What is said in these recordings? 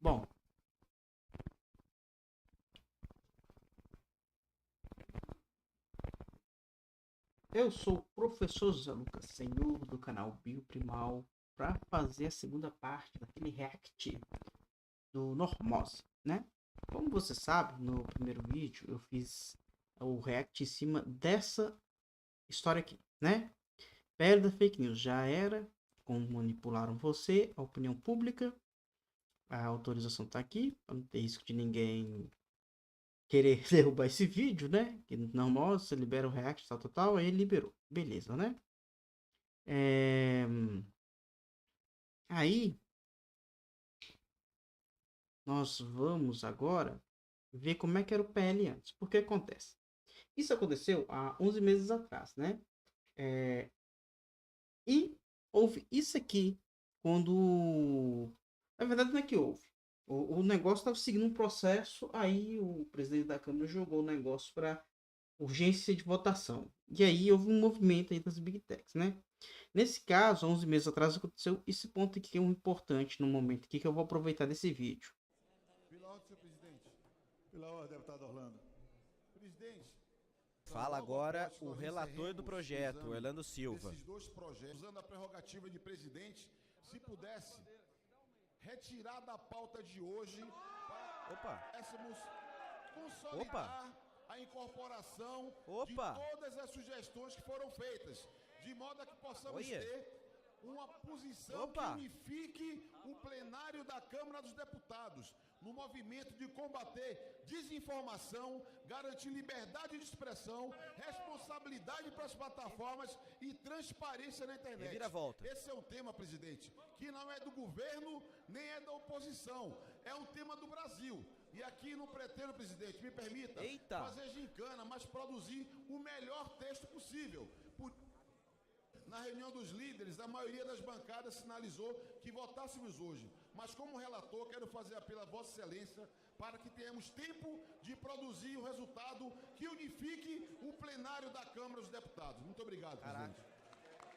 Bom, eu sou o professor José Lucas, senhor do canal Bioprimal, para fazer a segunda parte daquele react do Normose, né? Como você sabe, no primeiro vídeo eu fiz o react em cima dessa história aqui, né? Pele da fake news já era, como manipularam você, a opinião pública, a autorização tá aqui, para não ter risco de ninguém querer derrubar esse vídeo, né? Que normal, você libera o react, tal, tal, tal, aí ele liberou. Beleza, né? É... Aí, nós vamos agora ver como é que era o PL antes. Porque acontece? Isso aconteceu há 11 meses atrás, né? E houve isso aqui quando... Na verdade, não é que houve. O negócio estava seguindo um processo, aí o presidente da Câmara jogou o negócio para urgência de votação. E aí houve um movimento aí das Big Techs, né? Nesse caso, 11 meses atrás, aconteceu esse ponto aqui que é um importante no momento aqui que eu vou aproveitar desse vídeo. Pela ordem, senhor presidente. Pela ordem, deputado Orlando. Presidente. Fala agora o relator do projeto, Orlando Silva. Esses dois projetos, usando a prerrogativa de presidente, se pudesse retirar da pauta de hoje para pudéssemos consolidar a incorporação de todas as sugestões que foram feitas, de modo a que possamos ter uma posição que unifique o plenário da Câmara dos Deputados no movimento de combater desinformação, garantir liberdade de expressão, responsabilidade para as plataformas e transparência na internet. Esse é um tema, presidente, que não é do governo nem é da oposição, é um tema do Brasil. E aqui não pretendo, presidente, me permita fazer gincana, mas produzir o melhor texto possível. Na reunião dos líderes, a maioria das bancadas sinalizou que votássemos hoje. Mas como relator, quero fazer apelo a Vossa Excelência para que tenhamos tempo de produzir o resultado que unifique o plenário da Câmara dos Deputados. Muito obrigado, presidente.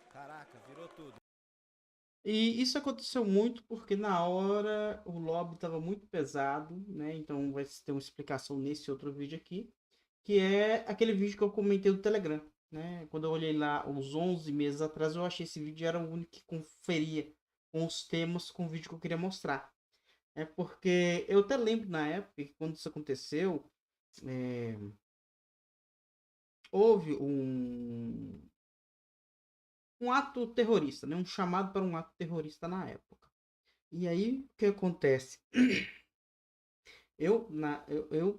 Caraca, virou tudo. E isso aconteceu muito porque na hora o lobby estava muito pesado, né? Então vai ter uma explicação nesse outro vídeo aqui, que é aquele vídeo que eu comentei do Telegram, né? Quando eu olhei lá uns 11 meses atrás, eu achei esse vídeo era o único que conferia com os temas com o vídeo que eu queria mostrar. É porque eu até lembro na época que quando isso aconteceu, houve um ato terrorista, né? Um chamado para um ato terrorista na época. E aí, o que acontece? Eu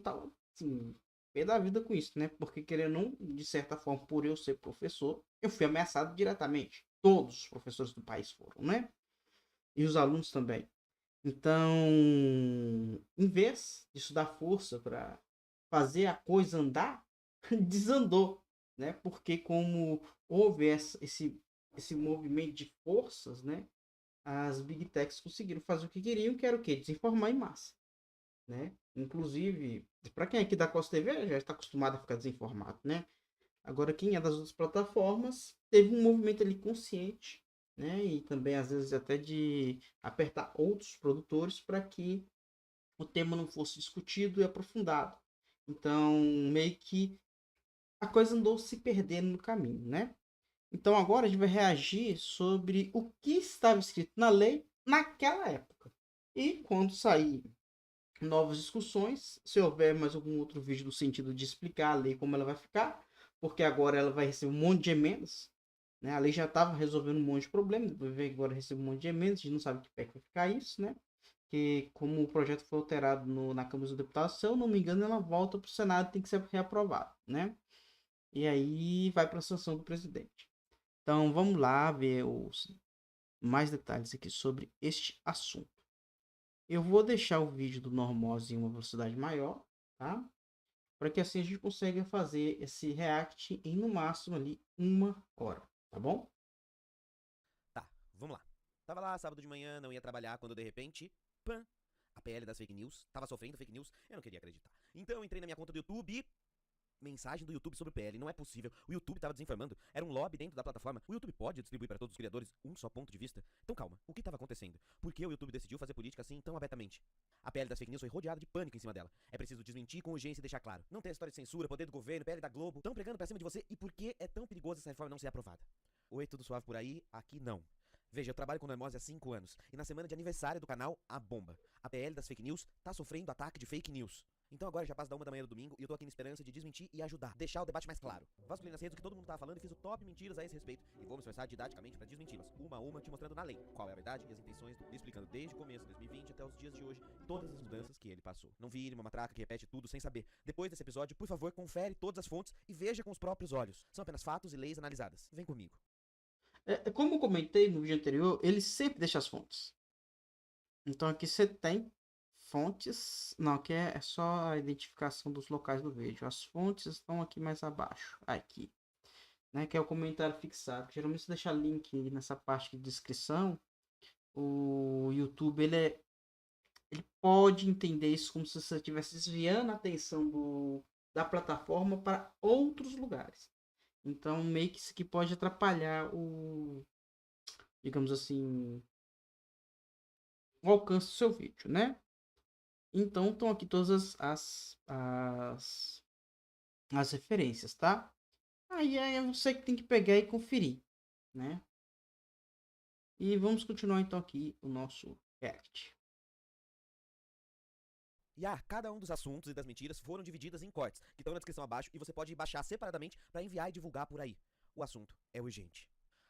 tava, assim, pé da vida com isso, né? Porque, querendo ou não, de certa forma, por eu ser professor, eu fui ameaçado diretamente. Todos os professores do país foram, né? E os alunos também. Então, em vez disso dar força para fazer a coisa andar, desandou, né? Porque como houve esse movimento de forças, né? As Big Techs conseguiram fazer o que queriam, que era o quê? Desinformar em massa, né? Inclusive, para quem é aqui da Costa TV já está acostumado a ficar desinformado, né? Agora, quem é das outras plataformas teve um movimento ali consciente, né? E também, às vezes, até de apertar outros produtores para que o tema não fosse discutido e aprofundado. Então, meio que a coisa andou se perdendo no caminho, né? Então, agora a gente vai reagir sobre o que estava escrito na lei naquela época. E quando sair novas discussões, se houver mais algum outro vídeo no sentido de explicar a lei como ela vai ficar, porque agora ela vai receber um monte de emendas, né? A lei já estava resolvendo um monte de problemas, agora recebe um monte de emendas, a gente não sabe que pé que vai ficar isso, né? Que como o projeto foi alterado na Câmara dos Deputados, se eu não me engano, ela volta para o Senado e tem que ser reaprovado, né? E aí vai para a sanção do presidente. Então vamos lá ver os mais detalhes aqui sobre este assunto. Eu vou deixar o vídeo do Normose em uma velocidade maior, tá? Para que assim a gente consiga fazer esse react em no máximo ali 1 hora, tá bom? Tá, vamos lá. Tava lá sábado de manhã, não ia trabalhar, quando de repente, pã, a PL das fake news, tava sofrendo fake news, eu não queria acreditar. Então eu entrei na minha conta do YouTube e... Mensagem do YouTube sobre o PL, não é possível. O YouTube tava desinformando. Era um lobby dentro da plataforma. O YouTube pode distribuir para todos os criadores um só ponto de vista? Então calma, o que tava acontecendo? Por que o YouTube decidiu fazer política assim tão abertamente? A PL das fake news foi rodeada de pânico em cima dela. É preciso desmentir com urgência e deixar claro. Não tem história de censura, poder do governo, PL da Globo, estão pregando pra cima de você e por que é tão perigoso essa reforma não ser aprovada? Oi, tudo suave por aí? Aqui não. Veja, eu trabalho com Normose há 5 anos e na semana de aniversário do canal, a bomba. A PL das fake news tá sofrendo ataque de fake news. Então agora já passa da 1 da manhã do domingo e eu tô aqui na esperança de desmentir e ajudar, deixar o debate mais claro. Vasculhei nas redes o que todo mundo tava falando e fiz o top mentiras a esse respeito e vou me esforçar didaticamente pra desmenti-las, uma a uma, te mostrando na lei qual é a verdade e as intenções, explicando desde o começo de 2020 até os dias de hoje todas as mudanças que ele passou. Não vire uma matraca que repete tudo sem saber. Depois desse episódio, por favor, confere todas as fontes e veja com os próprios olhos. São apenas fatos e leis analisadas. Vem comigo. Como eu comentei no vídeo anterior, ele sempre deixa as fontes. Então aqui você tem fontes. Não, aqui é só a identificação dos locais do vídeo. As fontes estão aqui mais abaixo. Aqui. Né, que é o comentário fixado. Geralmente você deixa link nessa parte de descrição. O YouTube ele pode entender isso como se você estivesse desviando a atenção da plataforma para outros lugares. Então meio que isso aqui pode atrapalhar digamos assim, o alcance do seu vídeo, né? Então estão aqui todas as referências, tá? Aí é você que tem que pegar e conferir, né? E vamos continuar então aqui o nosso react. Cada um dos assuntos e das mentiras foram divididas em cortes, que estão na descrição abaixo, e você pode baixar separadamente para enviar e divulgar por aí. O assunto é urgente.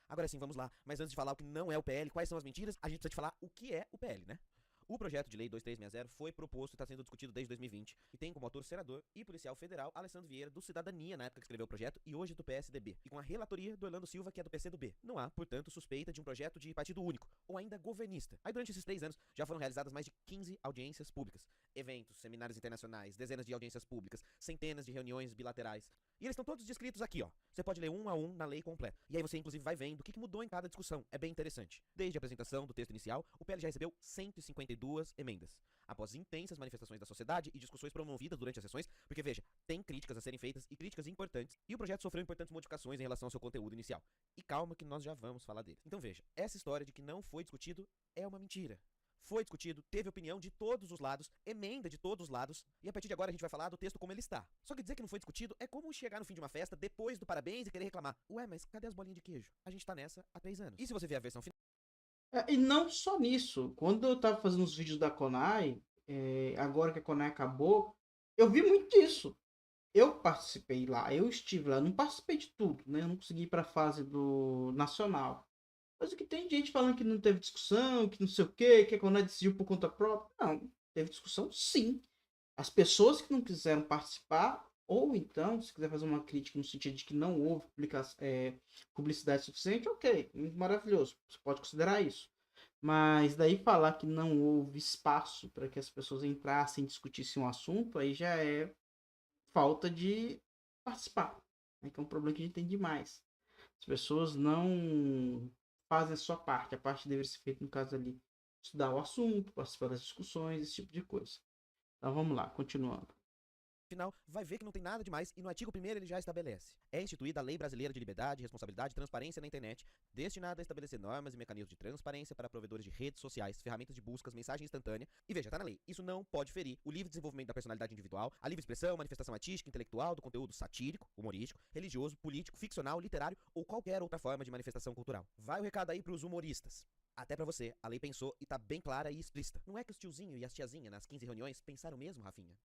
Agora sim, vamos lá. Mas antes de falar o que não é o PL, quais são as mentiras, a gente precisa de falar o que é o PL, né? O projeto de lei 2360 foi proposto e está sendo discutido desde 2020 e tem como autor o senador e policial federal Alessandro Vieira, do Cidadania, na época que escreveu o projeto, e hoje do PSDB, e com a relatoria do Orlando Silva, que é do PCdoB. Não há, portanto, suspeita de um projeto de partido único, ou ainda governista. Aí durante esses 3 anos já foram realizadas mais de 15 audiências públicas, eventos, seminários internacionais, dezenas de audiências públicas, centenas de reuniões bilaterais. E eles estão todos descritos aqui, ó. Você pode ler um a um na lei completa. E aí você, inclusive, vai vendo o que mudou em cada discussão. É bem interessante. Desde a apresentação do texto inicial, o PL já recebeu 152 emendas. Após intensas manifestações da sociedade e discussões promovidas durante as sessões, porque, veja, tem críticas a serem feitas e críticas importantes, e o projeto sofreu importantes modificações em relação ao seu conteúdo inicial. E calma que nós já vamos falar deles. Então, veja, essa história de que não foi discutido é uma mentira. Foi discutido, teve opinião de todos os lados, emenda de todos os lados, e a partir de agora a gente vai falar do texto como ele está. Só que dizer que não foi discutido é como chegar no fim de uma festa, depois do parabéns e querer reclamar. Ué, mas cadê as bolinhas de queijo? A gente tá nessa há 3 anos. E se você ver a versão final... E não só nisso. Quando eu tava fazendo os vídeos da Konai, agora que a Konai acabou, eu vi muito disso. Eu participei lá, eu estive lá, não participei de tudo, né? Eu não consegui ir para a fase do nacional. Mas o que tem gente falando que não teve discussão, que não sei o quê, que a Konai decidiu por conta própria. Não, teve discussão sim. As pessoas que não quiseram participar, ou então, se quiser fazer uma crítica no sentido de que não houve publicidade suficiente, ok, muito maravilhoso, você pode considerar isso. Mas daí falar que não houve espaço para que as pessoas entrassem e discutissem um assunto, aí já é falta de participar. Né? Que é um problema que a gente tem demais. As pessoas não fazem a sua parte. A parte deveria ser feita, no caso ali, estudar o assunto, participar das discussões, esse tipo de coisa. Então vamos lá, continuando. Final, vai ver que não tem nada demais e no artigo 1º ele já estabelece. É instituída a Lei Brasileira de Liberdade, Responsabilidade e Transparência na Internet, destinada a estabelecer normas e mecanismos de transparência para provedores de redes sociais, ferramentas de buscas, mensagem instantânea. E veja, tá na lei. Isso não pode ferir o livre desenvolvimento da personalidade individual, a livre expressão, manifestação artística, intelectual, do conteúdo satírico, humorístico, religioso, político, ficcional, literário ou qualquer outra forma de manifestação cultural. Vai o recado aí pros humoristas. Até pra você, a lei pensou e tá bem clara e explícita. Não é que os tiozinhos e as tiazinhas nas 15 reuniões pensaram mesmo, Rafinha?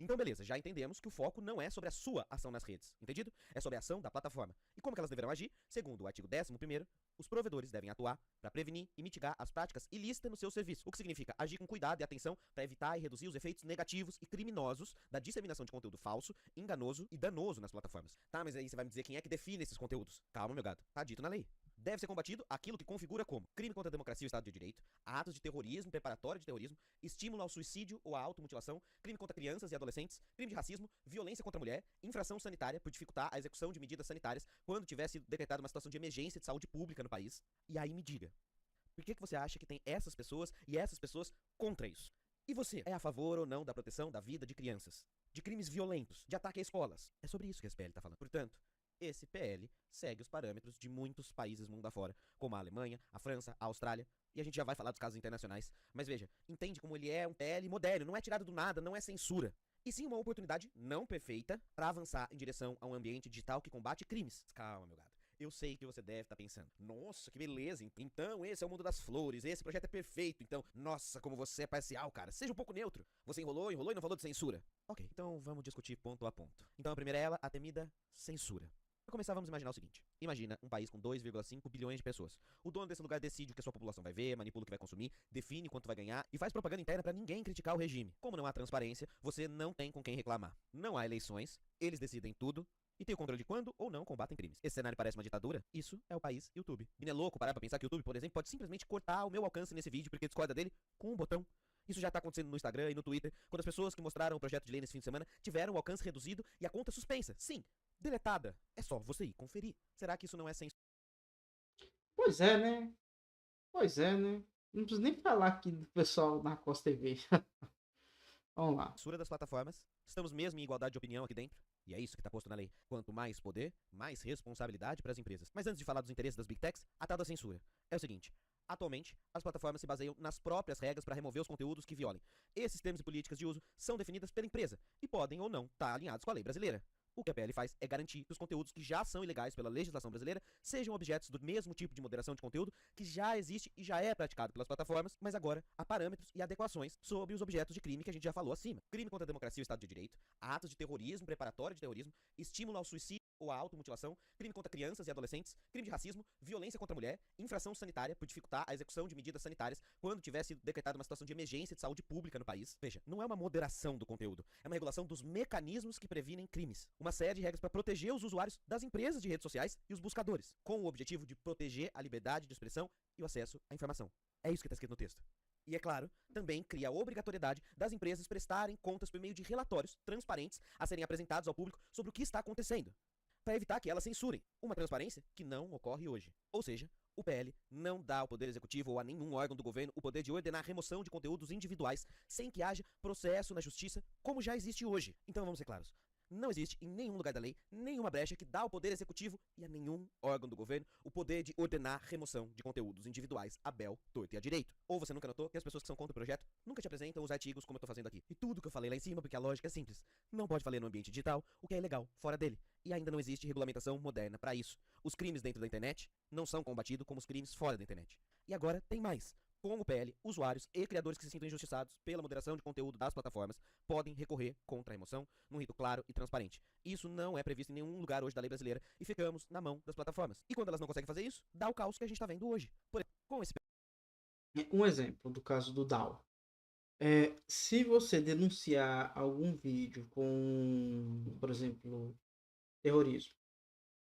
Então beleza, já entendemos que o foco não é sobre a sua ação nas redes, entendido? É sobre a ação da plataforma. E como que elas deverão agir? Segundo o artigo 11º, os provedores devem atuar para prevenir e mitigar as práticas ilícitas no seu serviço, o que significa agir com cuidado e atenção para evitar e reduzir os efeitos negativos e criminosos da disseminação de conteúdo falso, enganoso e danoso nas plataformas. Tá, mas aí você vai me dizer quem é que define esses conteúdos. Calma, meu gato, tá dito na lei. Deve ser combatido aquilo que configura como crime contra a democracia e o Estado de Direito, atos de terrorismo, preparatório de terrorismo, estímulo ao suicídio ou à automutilação, crime contra crianças e adolescentes, crime de racismo, violência contra a mulher, infração sanitária por dificultar a execução de medidas sanitárias quando tivesse decretado uma situação de emergência de saúde pública no país. E aí me diga, por que você acha que tem essas pessoas e essas pessoas contra isso? E você é a favor ou não da proteção da vida de crianças? De crimes violentos, de ataque a escolas? É sobre isso que a SPL tá falando. Portanto, Esse PL segue os parâmetros de muitos países mundo afora, como a Alemanha, a França, a Austrália, e a gente já vai falar dos casos internacionais. Mas veja, entende como ele é um PL moderno, não é tirado do nada, não é censura. E sim uma oportunidade não perfeita para avançar em direção a um ambiente digital que combate crimes. Calma, meu gato. Eu sei que você deve estar pensando, nossa, que beleza, então esse é o mundo das flores, esse projeto é perfeito, então, nossa, como você é parcial, cara, seja um pouco neutro. Você enrolou e não falou de censura. Ok, então vamos discutir ponto a ponto. Então a primeira é ela, a temida censura. Para começar, vamos imaginar o seguinte. Imagina um país com 2,5 bilhões de pessoas. O dono desse lugar decide o que a sua população vai ver, manipula o que vai consumir, define quanto vai ganhar e faz propaganda interna para ninguém criticar o regime. Como não há transparência, você não tem com quem reclamar. Não há eleições, eles decidem tudo e tem o controle de quando ou não combatem crimes. Esse cenário parece uma ditadura? Isso é o país YouTube. E não é louco parar pra pensar que o YouTube, por exemplo, pode simplesmente cortar o meu alcance nesse vídeo porque discorda dele com um botão. Isso já tá acontecendo no Instagram e no Twitter, quando as pessoas que mostraram o projeto de lei nesse fim de semana tiveram o alcance reduzido e a conta suspensa. Sim, deletada. É só você ir conferir. Será que isso não é censura? Pois é, né? Pois é, né? Não preciso nem falar aqui do pessoal na Costa TV. Vamos lá. Censura das plataformas? Estamos mesmo em igualdade de opinião aqui dentro? E é isso que está posto na lei. Quanto mais poder, mais responsabilidade para as empresas. Mas antes de falar dos interesses das Big Techs, a tal da censura. É o seguinte, atualmente, as plataformas se baseiam nas próprias regras para remover os conteúdos que violem. Esses termos e políticas de uso são definidas pela empresa e podem ou não estar alinhados com a lei brasileira. O que a PL faz é garantir que os conteúdos que já são ilegais pela legislação brasileira sejam objetos do mesmo tipo de moderação de conteúdo que já existe e já é praticado pelas plataformas, mas agora há parâmetros e adequações sobre os objetos de crime que a gente já falou acima. Crime contra a democracia e o Estado de Direito, atos de terrorismo, preparatório de terrorismo, estímulo ao suicídio ou à automutilação, crime contra crianças e adolescentes, crime de racismo, violência contra a mulher, infração sanitária por dificultar a execução de medidas sanitárias quando tivesse decretada uma situação de emergência de saúde pública no país. Veja, não é uma moderação do conteúdo, é uma regulação dos mecanismos que previnem crimes. Uma série de regras para proteger os usuários das empresas de redes sociais e os buscadores, com o objetivo de proteger a liberdade de expressão e o acesso à informação. É isso que está escrito no texto. E, é claro, também cria a obrigatoriedade das empresas prestarem contas por meio de relatórios transparentes a serem apresentados ao público sobre o que está acontecendo, para evitar que elas censurem, uma transparência que não ocorre hoje. Ou seja, o PL não dá ao Poder Executivo ou a nenhum órgão do governo o poder de ordenar a remoção de conteúdos individuais sem que haja processo na justiça, como já existe hoje. Então vamos ser claros. Não existe em nenhum lugar da lei nenhuma brecha que dá ao Poder Executivo e a nenhum órgão do governo o poder de ordenar remoção de conteúdos individuais a bel, torto e a direito. Ou você nunca notou que as pessoas que são contra o projeto nunca te apresentam os artigos como eu tô fazendo aqui. E tudo que eu falei lá em cima, porque a lógica é simples. Não pode valer no ambiente digital o que é ilegal fora dele. E ainda não existe regulamentação moderna para isso. Os crimes dentro da internet não são combatidos como os crimes fora da internet. E agora tem mais. Com o PL, usuários e criadores que se sintam injustiçados pela moderação de conteúdo das plataformas podem recorrer contra a remoção num rito claro e transparente. Isso não é previsto em nenhum lugar hoje da lei brasileira e ficamos na mão das plataformas. E quando elas não conseguem fazer isso, dá o caos que a gente está vendo hoje. Por exemplo, com esse Um exemplo do caso do DAO. Se você denunciar algum vídeo com, por exemplo, terrorismo,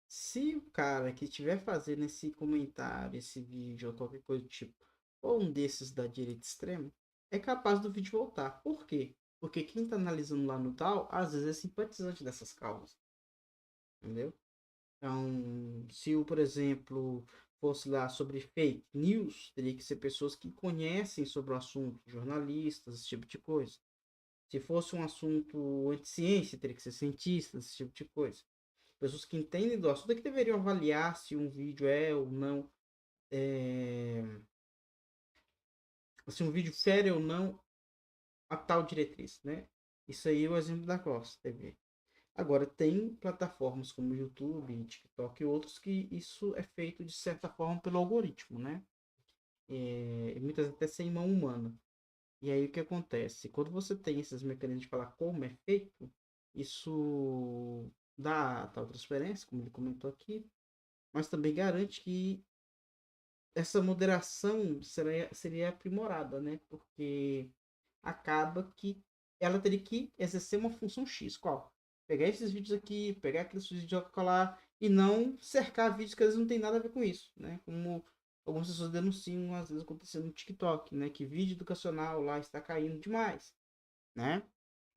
se o cara que estiver fazendo esse comentário, esse vídeo ou qualquer coisa do tipo, ou um desses da direita extrema, é capaz do vídeo voltar. Por quê? Porque quem está analisando lá no tal, às vezes é simpatizante dessas causas. Entendeu? Então, se o, por exemplo, fosse lá sobre fake news, teria que ser pessoas que conhecem sobre o assunto, jornalistas, esse tipo de coisa. Se fosse um assunto anti-ciência, teria que ser cientistas, esse tipo de coisa. Pessoas que entendem do assunto é que deveriam avaliar se um vídeo é ou não. Se um vídeo fere ou não a tal diretriz, né? Isso aí é o exemplo da Costa TV. Agora, tem plataformas como YouTube, TikTok e outros que isso é feito de certa forma pelo algoritmo, né? Muitas vezes até sem mão humana. E aí o que acontece? Quando você tem esses mecanismos de falar como é feito, isso dá a tal transparência, como ele comentou aqui, mas também garante que essa moderação seria aprimorada, né? Porque acaba que ela teria que exercer uma função X. Qual? Pegar esses vídeos aqui, pegar aqueles vídeos de colar e não cercar vídeos que às vezes não tem nada a ver com isso, né? Como algumas pessoas denunciam, às vezes acontecendo no TikTok, né? Que vídeo educacional lá está caindo demais, né?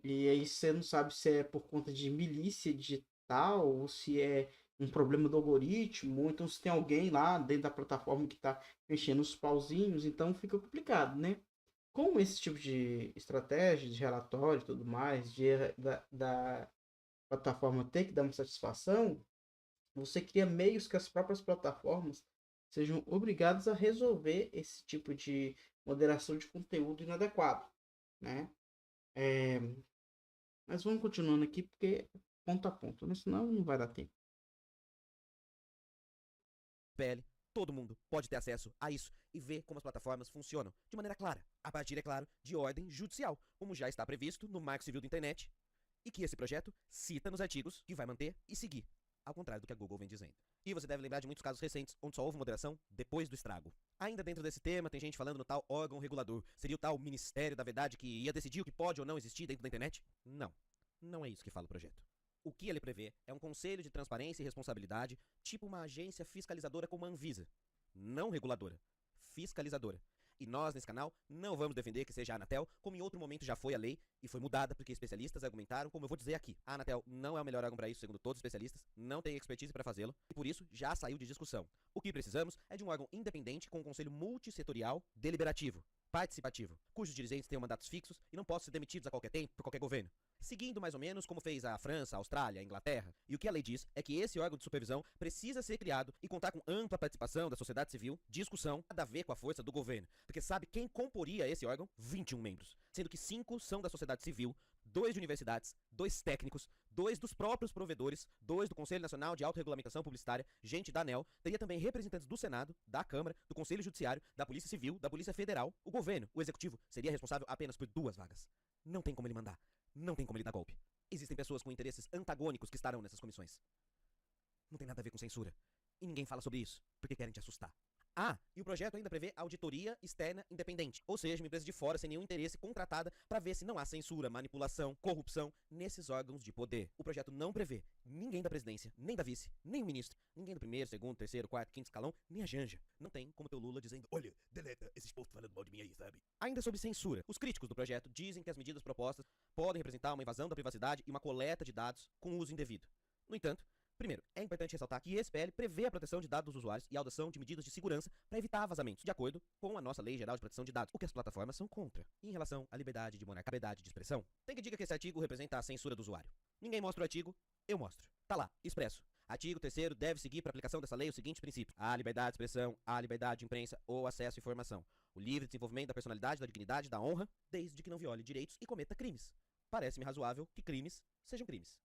E aí você não sabe se é por conta de milícia digital ou se é um problema do algoritmo, ou então se tem alguém lá dentro da plataforma que está mexendo os pauzinhos, então fica complicado, né? Com esse tipo de estratégia, de relatório e tudo mais, da plataforma ter que dar uma satisfação, você cria meios que as próprias plataformas sejam obrigadas a resolver esse tipo de moderação de conteúdo inadequado, né? Mas vamos continuando aqui, porque ponto a ponto, né? Senão não vai dar tempo. PL, todo mundo pode ter acesso a isso e ver como as plataformas funcionam de maneira clara, a partir, é claro, de ordem judicial, como já está previsto no Marco Civil da Internet e que esse projeto cita nos artigos que vai manter e seguir, ao contrário do que a Google vem dizendo. E você deve lembrar de muitos casos recentes onde só houve moderação depois do estrago. Ainda dentro desse tema, tem gente falando no tal órgão regulador. Seria o tal Ministério da Verdade que ia decidir o que pode ou não existir dentro da internet? Não, não é isso que fala o projeto. O que ele prevê é um conselho de transparência e responsabilidade, tipo uma agência fiscalizadora como a Anvisa. Não reguladora, fiscalizadora. E nós, nesse canal, não vamos defender que seja a Anatel, como em outro momento já foi a lei e foi mudada porque especialistas argumentaram, como eu vou dizer aqui. A Anatel não é o melhor órgão para isso, segundo todos os especialistas, não tem expertise para fazê-lo e por isso já saiu de discussão. O que precisamos é de um órgão independente com um conselho multissetorial, deliberativo, participativo, cujos dirigentes tenham mandatos fixos e não possam ser demitidos a qualquer tempo por qualquer governo. Seguindo mais ou menos como fez a França, a Austrália, a Inglaterra. E o que a lei diz é que esse órgão de supervisão precisa ser criado e contar com ampla participação da sociedade civil, discussão, nada a ver com a força do governo. Porque sabe quem comporia esse órgão? 21 membros. Sendo que 5 são da sociedade civil, 2 de universidades, 2 técnicos, 2 dos próprios provedores, 2 do Conselho Nacional de Autorregulamentação Publicitária, gente da ANEEL, teria também representantes do Senado, da Câmara, do Conselho Judiciário, da Polícia Civil, da Polícia Federal. O governo, o executivo, seria responsável apenas por 2 vagas. Não tem como ele mandar. Não tem como ele dar golpe. Existem pessoas com interesses antagônicos que estarão nessas comissões. Não tem nada a ver com censura. E ninguém fala sobre isso, porque querem te assustar. Ah, e o projeto ainda prevê auditoria externa independente, ou seja, uma empresa de fora sem nenhum interesse contratada para ver se não há censura, manipulação, corrupção nesses órgãos de poder. O projeto não prevê ninguém da presidência, nem da vice, nem o ministro, ninguém do primeiro, segundo, terceiro, quarto, quinto escalão, nem a Janja. Não tem como ter o Lula dizendo, olha, deleta esses postos falando mal de mim aí, sabe? Ainda sobre censura, os críticos do projeto dizem que as medidas propostas podem representar uma invasão da privacidade e uma coleta de dados com uso indevido. No entanto, primeiro, é importante ressaltar que esse PL prevê a proteção de dados dos usuários e a adoção de medidas de segurança para evitar vazamentos, de acordo com a nossa Lei Geral de Proteção de Dados, o que as plataformas são contra. E em relação à liberdade de monarquia, liberdade de expressão, tem que diga que esse artigo representa a censura do usuário. Ninguém mostra o artigo, eu mostro. Tá lá, expresso. Artigo 3º deve seguir para a aplicação dessa lei os seguintes princípios: a liberdade de expressão, a liberdade de imprensa ou acesso à informação, o livre desenvolvimento da personalidade, da dignidade, da honra, desde que não viole direitos e cometa crimes. Parece-me razoável que crimes sejam crimes.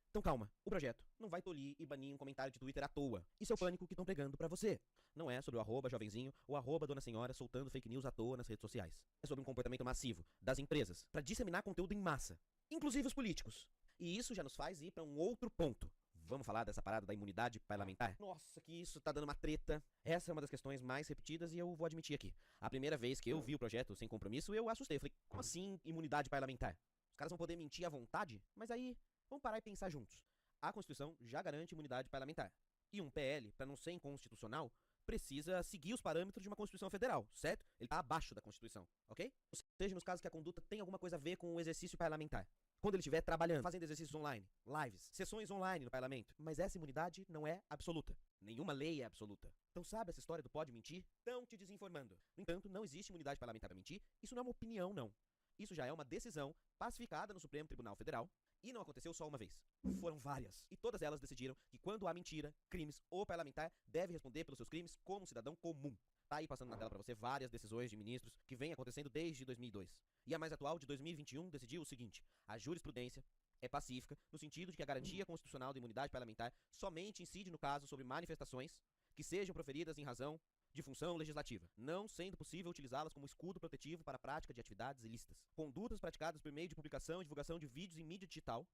Então calma, o projeto não vai tolir e banir um comentário de Twitter à toa. Isso é o pânico que estão pregando pra você. Não é sobre o @jovenzinho ou @dona senhora soltando fake news à toa nas redes sociais. É sobre um comportamento massivo das empresas pra disseminar conteúdo em massa, inclusive os políticos. E isso já nos faz ir pra um outro ponto. Vamos falar dessa parada da imunidade parlamentar? Nossa, que isso tá dando uma treta. Essa é uma das questões mais repetidas e eu vou admitir aqui. A primeira vez que eu vi o projeto sem compromisso, eu assustei. Eu falei, como assim imunidade parlamentar? Os caras vão poder mentir à vontade? Mas aí, vamos parar e pensar juntos. A Constituição já garante imunidade parlamentar. E um PL, para não ser inconstitucional, precisa seguir os parâmetros de uma Constituição Federal, certo? Ele tá abaixo da Constituição, ok? Ou seja, nos casos que a conduta tem alguma coisa a ver com o exercício parlamentar. Quando ele estiver trabalhando, fazendo exercícios online, lives, sessões online no parlamento. Mas essa imunidade não é absoluta. Nenhuma lei é absoluta. Então sabe essa história do pode mentir? Estão te desinformando. No entanto, não existe imunidade parlamentar para mentir. Isso não é uma opinião, não. Isso já é uma decisão pacificada no Supremo Tribunal Federal e não aconteceu só uma vez. Foram várias. E todas elas decidiram que quando há mentira, crimes, o parlamentar deve responder pelos seus crimes como um cidadão comum. Tá aí passando na tela pra você várias decisões de ministros que vêm acontecendo desde 2002. E a mais atual, de 2021, decidiu o seguinte: a jurisprudência é pacífica no sentido de que a garantia constitucional da imunidade parlamentar somente incide no caso sobre manifestações que sejam proferidas em razão de função legislativa, não sendo possível utilizá-las como escudo protetivo para a prática de atividades ilícitas. Condutas praticadas por meio de publicação e divulgação de vídeos em mídia digital,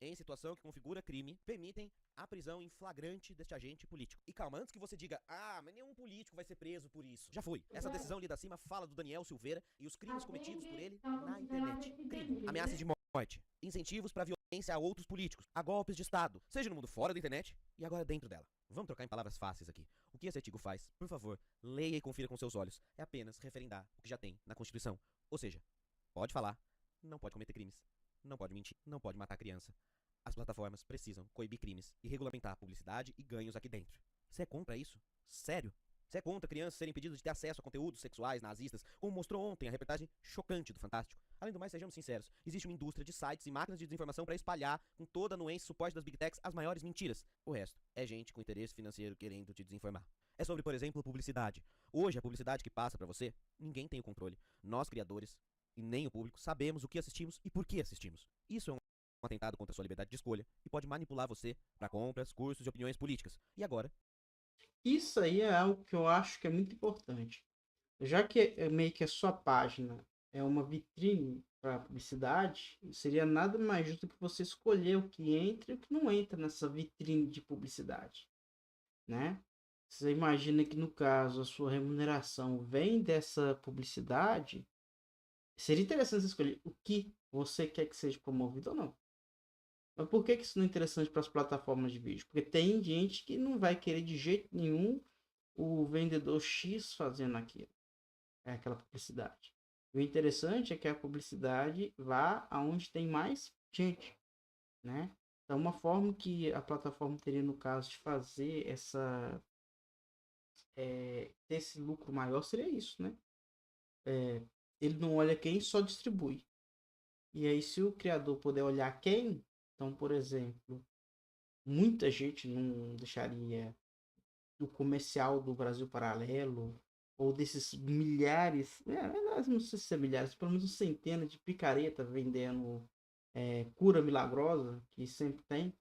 em situação que configura crime, permitem a prisão em flagrante deste agente político. E calma, antes que você diga, mas nenhum político vai ser preso por isso. Já foi. Essa decisão ali da cima fala do Daniel Silveira e os crimes cometidos por ele na internet. Crime, ameaças de morte, incentivos para violência a outros políticos, a golpes de Estado, seja no mundo fora da internet e agora dentro dela. Vamos trocar em palavras fáceis aqui. O que esse artigo faz, por favor, leia e confira com seus olhos. É apenas referendar o que já tem na Constituição. Ou seja, pode falar, não pode cometer crimes, não pode mentir, não pode matar criança. As plataformas precisam coibir crimes e regulamentar a publicidade e ganhos aqui dentro. Você é contra isso? Sério? Você é contra crianças serem impedidas de ter acesso a conteúdos sexuais nazistas, como mostrou ontem a reportagem chocante do Fantástico? Além do mais, sejamos sinceros, existe uma indústria de sites e máquinas de desinformação para espalhar, com toda a anuência e suporte das Big Techs, as maiores mentiras. O resto é gente com interesse financeiro querendo te desinformar. É sobre, por exemplo, publicidade. Hoje, a publicidade que passa para você, ninguém tem o controle. Nós, criadores, e nem o público, sabemos o que assistimos e por que assistimos. Isso é um atentado contra a sua liberdade de escolha e pode manipular você para compras, cursos e opiniões políticas. E agora? Isso aí é algo que eu acho que é muito importante. Já que meio que a sua página é uma vitrine para publicidade, seria nada mais justo que você escolher o que entra e o que não entra nessa vitrine de publicidade, né? Você imagina que no caso a sua remuneração vem dessa publicidade, seria interessante você escolher o que você quer que seja promovido ou não. Mas por que isso não é interessante para as plataformas de vídeo? Porque tem gente que não vai querer de jeito nenhum o vendedor X fazendo aquilo. É aquela publicidade. O interessante é que a publicidade vá aonde tem mais gente, né? Então, uma forma que a plataforma teria, no caso, de fazer ter esse lucro maior seria isso, né? Ele não olha quem, só distribui. E aí, se o criador puder olhar quem, então, por exemplo, muita gente não deixaria o comercial do Brasil Paralelo ou desses milhares, não sei se é milhares, pelo menos centenas de picareta vendendo cura milagrosa, que sempre tem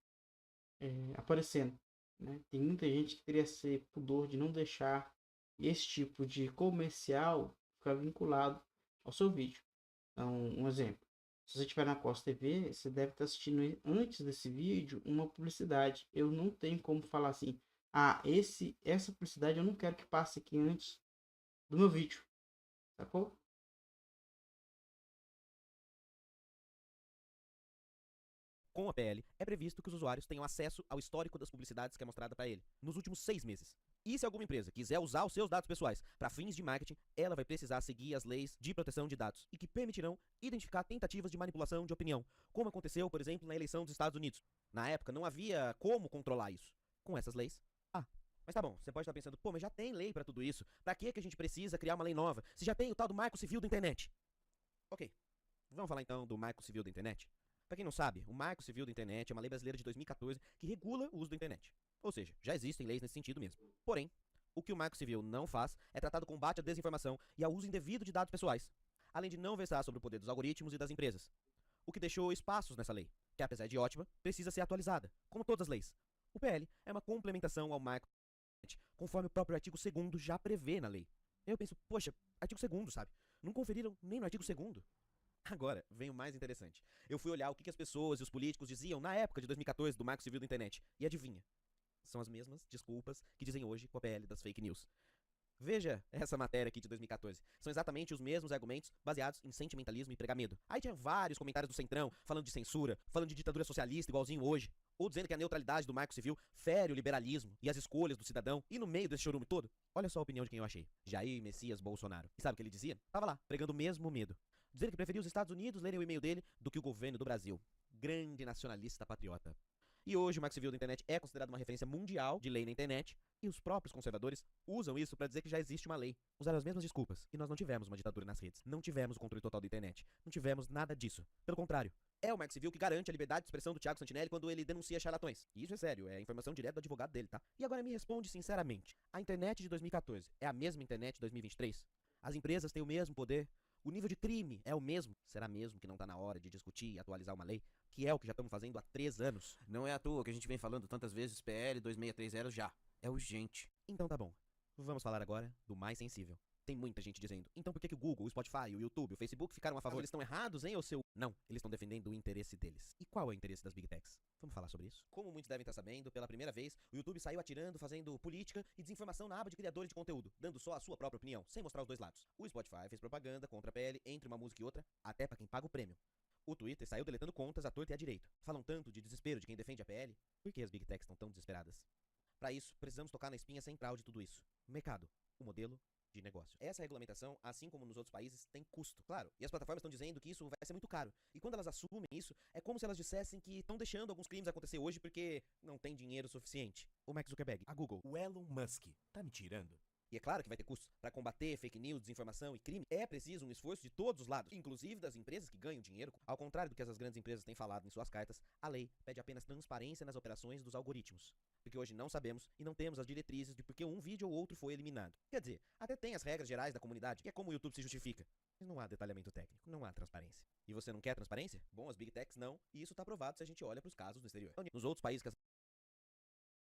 aparecendo, né? Tem muita gente que teria esse pudor de não deixar esse tipo de comercial ficar vinculado ao seu vídeo. Então, um exemplo. Se você estiver na Costa TV, você deve estar assistindo antes desse vídeo uma publicidade. Eu não tenho como falar assim, essa publicidade eu não quero que passe aqui antes do meu vídeo, sacou? Com a PL, é previsto que os usuários tenham acesso ao histórico das publicidades que é mostrada para ele, nos últimos 6 meses. E se alguma empresa quiser usar os seus dados pessoais para fins de marketing, ela vai precisar seguir as leis de proteção de dados e que permitirão identificar tentativas de manipulação de opinião, como aconteceu, por exemplo, na eleição dos Estados Unidos. Na época, não havia como controlar isso. Com essas leis, mas tá bom, você pode estar pensando, pô, mas já tem lei pra tudo isso. Pra que a gente precisa criar uma lei nova? Se já tem o tal do Marco Civil da Internet. Ok, vamos falar então do Marco Civil da Internet? Pra quem não sabe, o Marco Civil da Internet é uma lei brasileira de 2014 que regula o uso da internet. Ou seja, já existem leis nesse sentido mesmo. Porém, o que o Marco Civil não faz é tratar do combate à desinformação e ao uso indevido de dados pessoais, além de não versar sobre o poder dos algoritmos e das empresas. O que deixou espaços nessa lei, que apesar de ótima, precisa ser atualizada, como todas as leis. O PL é uma complementação ao Marco, conforme o próprio artigo 2º já prevê na lei. Eu penso, poxa, artigo 2º, sabe? Não conferiram nem no artigo 2º. Agora, vem o mais interessante. Eu fui olhar o que as pessoas e os políticos diziam na época de 2014 do Marco Civil da Internet. E adivinha? São as mesmas desculpas que dizem hoje com a PL das fake news. Veja essa matéria aqui de 2014. São exatamente os mesmos argumentos baseados em sentimentalismo e pregar medo. Aí tinha vários comentários do Centrão falando de censura, falando de ditadura socialista igualzinho hoje, ou dizendo que a neutralidade do Marco Civil fere o liberalismo e as escolhas do cidadão. E no meio desse chorume todo, olha só a opinião de quem eu achei. Jair Messias Bolsonaro. E sabe o que ele dizia? Tava lá, pregando o mesmo medo. Dizendo que preferia os Estados Unidos lerem o e-mail dele do que o governo do Brasil. Grande nacionalista patriota. E hoje o Marco Civil da Internet é considerado uma referência mundial de lei na internet, e os próprios conservadores usam isso para dizer que já existe uma lei. Usaram as mesmas desculpas, e nós não tivemos uma ditadura nas redes, não tivemos o controle total da internet, não tivemos nada disso. Pelo contrário, é o Marco Civil que garante a liberdade de expressão do Thiago Santinelli quando ele denuncia charlatões. E isso é sério, é informação direta do advogado dele, tá? E agora me responde sinceramente, a internet de 2014 é a mesma internet de 2023? As empresas têm o mesmo poder? O nível de crime é o mesmo? Será mesmo que não tá na hora de discutir e atualizar uma lei? Que é o que já estamos fazendo há 3 anos. Não é à toa que a gente vem falando tantas vezes PL 2630 já. É urgente. Então tá bom. Vamos falar agora do mais sensível. Tem muita gente dizendo, então por que o Google, o Spotify, o YouTube, o Facebook ficaram a favor? Eles estão errados, hein, ou seu... Não, eles estão defendendo o interesse deles. E qual é o interesse das Big Techs? Vamos falar sobre isso? Como muitos devem estar sabendo, pela primeira vez, o YouTube saiu atirando, fazendo política e desinformação na aba de criadores de conteúdo, dando só a sua própria opinião, sem mostrar os dois lados. O Spotify fez propaganda contra a PL entre uma música e outra, até pra quem paga o prêmio. O Twitter saiu deletando contas à torta e à direita. Falam tanto de desespero de quem defende a PL. Por que as Big Techs estão tão desesperadas? Para isso, precisamos tocar na espinha central de tudo isso. O mercado. O modelo de negócio. Essa regulamentação, assim como nos outros países, tem custo. Claro, e as plataformas estão dizendo que isso vai ser muito caro. E quando elas assumem isso, é como se elas dissessem que estão deixando alguns crimes acontecer hoje porque não tem dinheiro suficiente. O Mark Zuckerberg, a Google, O Elon Musk tá me tirando? E é claro que vai ter custos. Para combater fake news, desinformação e crime, é preciso um esforço de todos os lados, inclusive das empresas que ganham dinheiro. Ao contrário do que essas grandes empresas têm falado em suas cartas, a lei pede apenas transparência nas operações dos algoritmos. Porque hoje não sabemos e não temos as diretrizes de por que um vídeo ou outro foi eliminado. Quer dizer, até tem as regras gerais da comunidade, que é como o YouTube se justifica. Mas não há detalhamento técnico, não há transparência. E você não quer transparência? Bom, as Big Techs não, e isso está provado se a gente olha para os casos no exterior. Nos outros países que as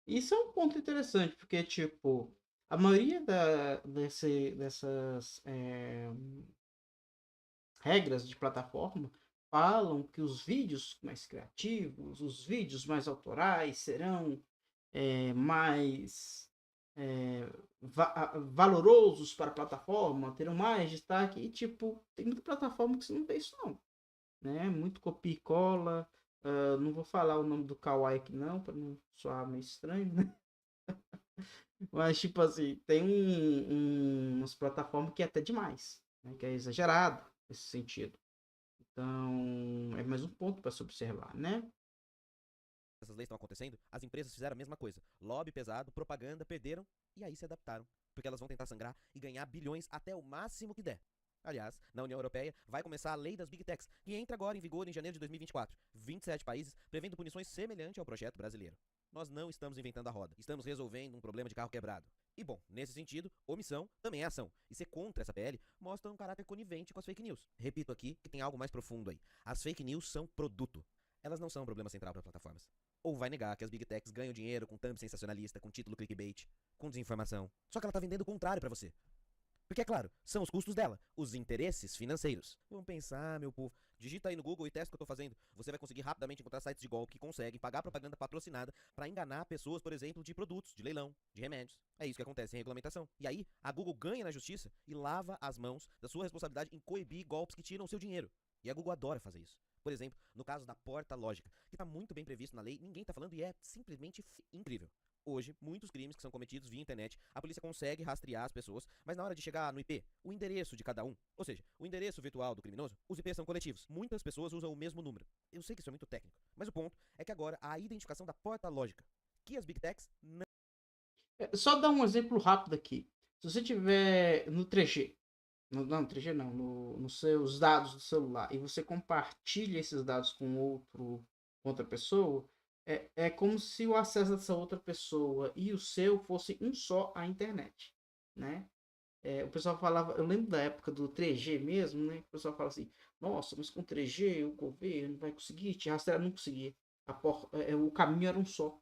Isso é um ponto interessante, porque, tipo, a maioria dessas regras de plataforma falam que os vídeos mais criativos, os vídeos mais autorais serão mais valorosos para a plataforma, terão mais destaque. E, tipo, tem muita plataforma que você não vê isso, não. Né? Muito copia e cola. Não vou falar o nome do Kawaii aqui, não, para não soar meio estranho, né? Mas, tipo assim, tem umas plataformas que é até demais, né? Que é exagerado nesse sentido. Então, é mais um ponto para se observar, né? essas leis estão acontecendo, as empresas fizeram a mesma coisa. Lobby pesado, propaganda, perderam e aí se adaptaram. Porque elas vão tentar sangrar e ganhar bilhões até o máximo que der. Aliás, na União Europeia vai começar a lei das Big Techs, que entra agora em vigor em janeiro de 2024. 27 países prevendo punições semelhantes ao projeto brasileiro. Nós não estamos inventando a roda, estamos resolvendo um problema de carro quebrado. E bom, nesse sentido, omissão também é ação. E ser contra essa PL mostra um caráter conivente com as fake news. Repito aqui que tem algo mais profundo aí. As fake news são produto. Elas não são um problema central para plataformas. Ou vai negar que as Big Techs ganham dinheiro com thumb sensacionalista, com título clickbait, com desinformação. Só que ela tá vendendo o contrário para você. Porque, é claro, são os custos dela, os interesses financeiros. Vamos pensar, meu povo. Digita aí no Google e testa o que eu tô fazendo. Você vai conseguir rapidamente encontrar sites de golpe que conseguem pagar propaganda patrocinada para enganar pessoas, por exemplo, de produtos, de leilão, de remédios. É isso que acontece em regulamentação. E aí, a Google ganha na justiça e lava as mãos da sua responsabilidade em coibir golpes que tiram o seu dinheiro. E a Google adora fazer isso. Por exemplo, no caso da porta lógica, que está muito bem previsto na lei, ninguém está falando e é simplesmente incrível. Hoje, muitos crimes que são cometidos via internet, a polícia consegue rastrear as pessoas, mas na hora de chegar no IP, o endereço de cada um, ou seja, o endereço virtual do criminoso, os IPs são coletivos. Muitas pessoas usam o mesmo número. Eu sei que isso é muito técnico, mas o ponto é que agora a identificação da porta lógica, que as Big Techs não... Só dar um exemplo rápido aqui. Se você tiver no 3G, não, 3G não, nos seus dados do celular, e você compartilha esses dados com outra pessoa, é como se o acesso dessa outra pessoa e o seu fosse um só à internet, né? O pessoal falava, eu lembro da época do 3G mesmo, né? O pessoal fala assim, nossa, mas com 3G o governo vai conseguir te rastrear, não conseguia. O caminho era um só.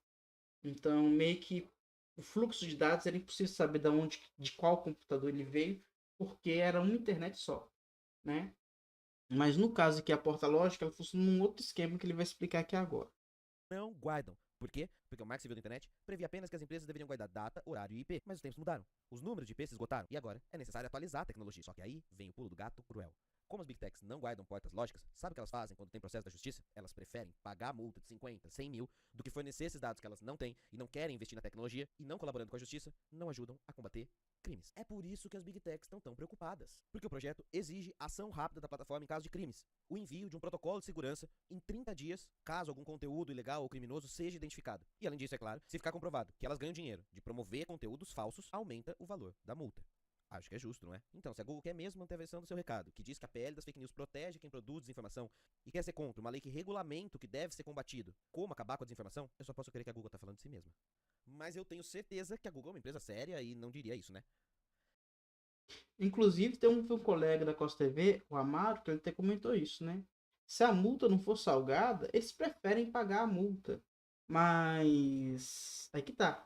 Então, meio que o fluxo de dados era impossível saber de qual computador ele veio, porque era uma internet só, né? Mas no caso aqui, a porta lógica, ela funciona num outro esquema que ele vai explicar aqui agora. não guardam. Por quê? Porque o Marco Civil da Internet previa apenas que as empresas deveriam guardar data, horário e IP, mas os tempos mudaram. Os números de IP se esgotaram e agora é necessário atualizar a tecnologia. Só que aí vem o pulo do gato cruel. Como as Big Techs não guardam portas lógicas, sabe o que elas fazem quando tem processo da justiça? Elas preferem pagar a multa de 50, 100 mil do que fornecer esses dados que elas não têm e não querem investir na tecnologia e não colaborando com a justiça, não ajudam a combater crimes. É por isso que as Big Techs estão tão preocupadas. Porque o projeto exige ação rápida da plataforma em caso de crimes. O envio de um protocolo de segurança em 30 dias, caso algum conteúdo ilegal ou criminoso seja identificado. E além disso, é claro, se ficar comprovado que elas ganham dinheiro de promover conteúdos falsos, aumenta o valor da multa. Acho que é justo, não é? Então, se a Google quer mesmo manter a versão do seu recado, que diz que a PL das fake news protege quem produz desinformação, e quer ser contra uma lei que regulamenta o que deve ser combatido, como acabar com a desinformação, eu só posso crer que a Google tá falando de si mesma. Mas eu tenho certeza que a Google é uma empresa séria e não diria isso, né? Inclusive, tem um colega da Costa TV, o Amaro, que ele até comentou isso, né? Se a multa não for salgada, eles preferem pagar a multa. Mas aí que tá.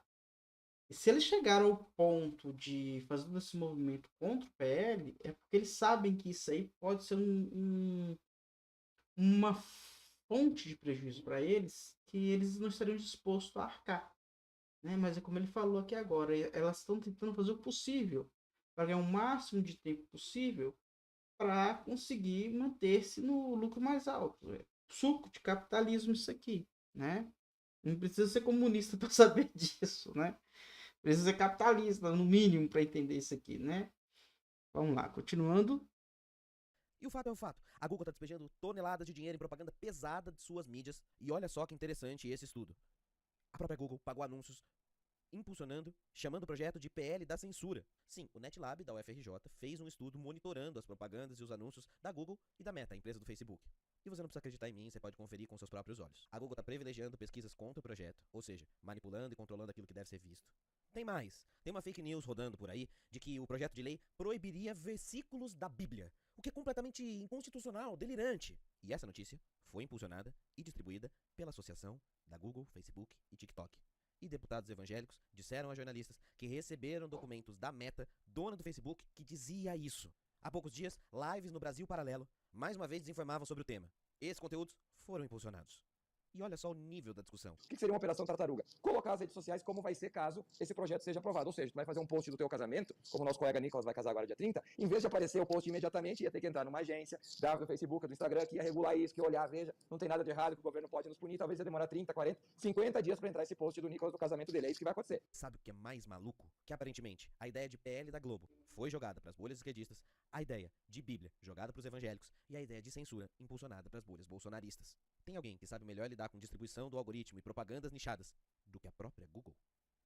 Se eles chegaram ao ponto de fazer todo esse movimento contra o PL, é porque eles sabem que isso aí pode ser uma fonte de prejuízo para eles que eles não estariam dispostos a arcar. Né? Mas é como ele falou aqui agora, elas estão tentando fazer o possível para ganhar o máximo de tempo possível para conseguir manter-se no lucro mais alto. É suco de capitalismo isso aqui, né? Não precisa ser comunista para saber disso, né? Precisa ser capitalista, no mínimo, para entender isso aqui, né? Vamos lá, continuando. E o fato é o fato. A Google está despejando toneladas de dinheiro em propaganda pesada de suas mídias. E olha só que interessante esse estudo. A própria Google pagou anúncios impulsionando, chamando o projeto de PL da censura. Sim, o NetLab da UFRJ fez um estudo monitorando as propagandas e os anúncios da Google e da Meta, a empresa do Facebook. E você não precisa acreditar em mim, você pode conferir com seus próprios olhos. A Google está privilegiando pesquisas contra o projeto, ou seja, manipulando e controlando aquilo que deve ser visto. Tem mais. Tem uma fake news rodando por aí de que o projeto de lei proibiria versículos da Bíblia, o que é completamente inconstitucional, delirante. E essa notícia foi impulsionada e distribuída pela associação da Google, Facebook e TikTok. E deputados evangélicos disseram a jornalistas que receberam documentos da Meta, dona do Facebook, que dizia isso. Há poucos dias, lives no Brasil Paralelo mais uma vez desinformavam sobre o tema. Esses conteúdos foram impulsionados. E olha só o nível da discussão. O que seria uma operação tartaruga? Colocar as redes sociais como vai ser caso esse projeto seja aprovado. Ou seja, tu vai fazer um post do teu casamento, como o nosso colega Nicolas vai casar agora dia 30, em vez de aparecer o post imediatamente, ia ter que entrar numa agência, do Facebook, do Instagram, que ia regular isso, que ia olhar, veja, não tem nada de errado, que o governo pode nos punir, talvez ia demorar 30, 40, 50 dias para entrar esse post do Nicolas do casamento dele. É isso que vai acontecer. Sabe o que é mais maluco? Que aparentemente a ideia de PL da Globo foi jogada para as bolhas esquerdistas, a ideia de Bíblia jogada para os evangélicos e a ideia de censura impulsionada para as bolhas bolsonaristas. Tem alguém que sabe melhor lidar com distribuição do algoritmo e propagandas nichadas do que a própria Google?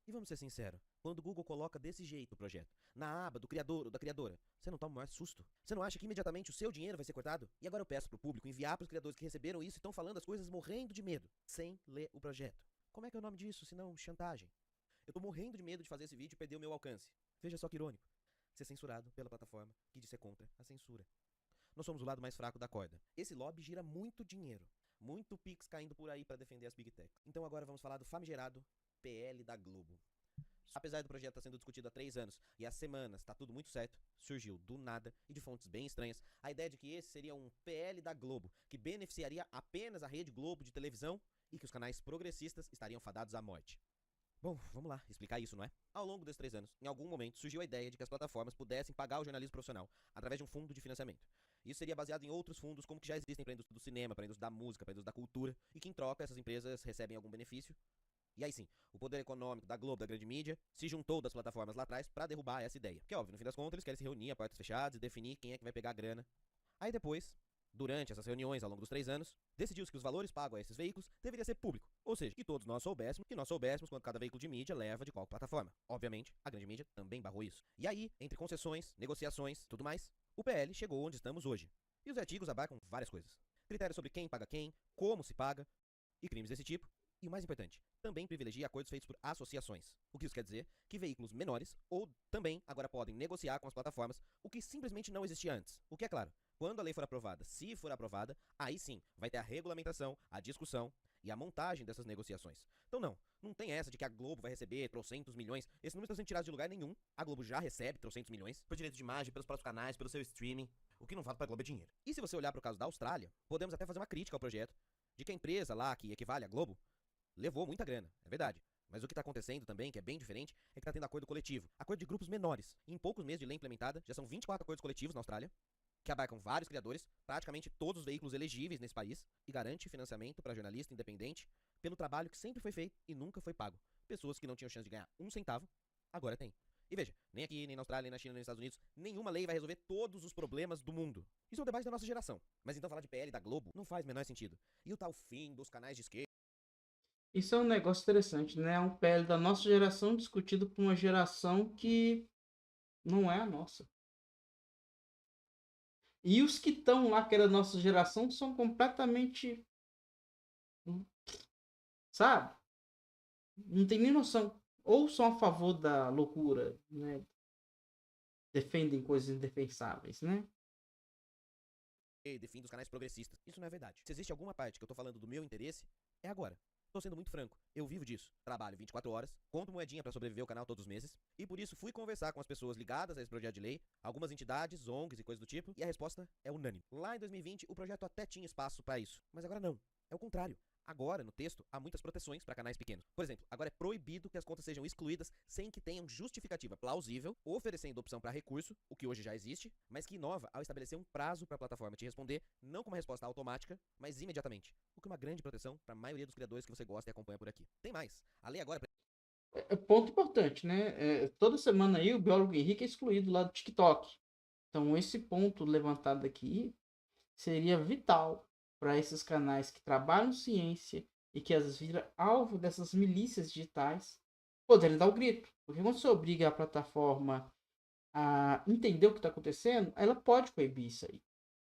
E vamos ser sinceros, quando o Google coloca desse jeito o projeto, na aba do criador ou da criadora, você não toma o maior susto? Você não acha que imediatamente o seu dinheiro vai ser cortado? E agora eu peço pro público enviar pros criadores que receberam isso e estão falando as coisas morrendo de medo, sem ler o projeto. Como é que é o nome disso, se não chantagem? Eu tô morrendo de medo de fazer esse vídeo e perder o meu alcance. Veja só que irônico. Ser censurado pela plataforma que diz ser contra a censura. Nós somos o lado mais fraco da corda. Esse lobby gira muito dinheiro. Muito Pix caindo por aí para defender as Big Techs. Então agora vamos falar do famigerado PL da Globo. Apesar do projeto estar sendo discutido há 3 anos e há semanas está tudo muito certo, surgiu do nada e de fontes bem estranhas a ideia de que esse seria um PL da Globo, que beneficiaria apenas a Rede Globo de televisão e que os canais progressistas estariam fadados à morte. Bom, vamos lá, explicar isso, não é? Ao longo desses 3 anos, em algum momento surgiu a ideia de que as plataformas pudessem pagar o jornalismo profissional através de um fundo de financiamento. Isso seria baseado em outros fundos como que já existem para a indústria do cinema, para a indústria da música, para a indústria da cultura, e que em troca essas empresas recebem algum benefício. E aí sim, o poder econômico da Globo, da grande mídia, se juntou das plataformas lá atrás para derrubar essa ideia. Que é óbvio, no fim das contas, eles querem se reunir a portas fechadas e definir quem é que vai pegar a grana. Aí depois, durante essas reuniões ao longo dos 3 anos, decidiu-se que os valores pagos a esses veículos deveria ser público. Ou seja, que todos nós soubéssemos quanto cada veículo de mídia leva de qual plataforma. Obviamente, a grande mídia também barrou isso. E aí, entre concessões, negociações, tudo mais, o PL chegou onde estamos hoje. E os artigos abarcam várias coisas. Critérios sobre quem paga quem, como se paga, e crimes desse tipo. E o mais importante, também privilegia acordos feitos por associações. O que isso quer dizer? Que veículos menores ou também agora podem negociar com as plataformas, o que simplesmente não existia antes. O que é claro, quando a lei for aprovada, se for aprovada, aí sim vai ter a regulamentação, a discussão e a montagem dessas negociações. Então não tem essa de que a Globo vai receber trocentos milhões. Esse número está sendo tirado de lugar nenhum. A Globo já recebe trocentos milhões por direito de imagem, pelos próprios canais, pelo seu streaming. O que não falta pra Globo é dinheiro. E se você olhar para o caso da Austrália, podemos até fazer uma crítica ao projeto de que a empresa lá, que equivale à Globo, levou muita grana, é verdade. Mas o que está acontecendo também, que é bem diferente, é que está tendo acordo coletivo. Acordo de grupos menores. E em poucos meses de lei implementada, já são 24 acordos coletivos na Austrália, que abarcam vários criadores, praticamente todos os veículos elegíveis nesse país, e garante financiamento para jornalista independente pelo trabalho que sempre foi feito e nunca foi pago. Pessoas que não tinham chance de ganhar um centavo, agora tem. E veja, nem aqui, nem na Austrália, nem na China, nem nos Estados Unidos, nenhuma lei vai resolver todos os problemas do mundo. Isso é um debate da nossa geração. Mas então falar de PL da Globo não faz o menor sentido. E o tal fim dos canais de esquerda? Isso é um negócio interessante, né? É um PL da nossa geração discutido por uma geração que não é a nossa. E os que estão lá, que era da nossa geração, são completamente... Sabe? Não tem nem noção. Ou são a favor da loucura, né? Defendem coisas indefensáveis, né? De fim dos canais progressistas. Isso não é verdade. Se existe alguma parte que eu tô falando do meu interesse, é agora. Tô sendo muito franco, eu vivo disso. Trabalho 24 horas, conto moedinha pra sobreviver o canal todos os meses, e por isso fui conversar com as pessoas ligadas a esse projeto de lei, algumas entidades, ONGs e coisas do tipo, e a resposta é unânime. Lá em 2020, o projeto até tinha espaço pra isso, mas agora não. É o contrário. Agora, no texto, há muitas proteções para canais pequenos. Por exemplo, agora é proibido que as contas sejam excluídas sem que tenham justificativa plausível, oferecendo opção para recurso, o que hoje já existe, mas que inova ao estabelecer um prazo para a plataforma te responder, não com uma resposta automática, mas imediatamente. O que é uma grande proteção para a maioria dos criadores que você gosta e acompanha por aqui. Tem mais. A lei agora... Ponto importante, né? Toda semana aí o biólogo Henrique é excluído lá do TikTok. Então esse ponto levantado aqui seria vital para esses canais que trabalham ciência e que às vezes viram alvo dessas milícias digitais poderem dar o grito. Porque quando você obriga a plataforma a entender o que está acontecendo, ela pode coibir isso aí.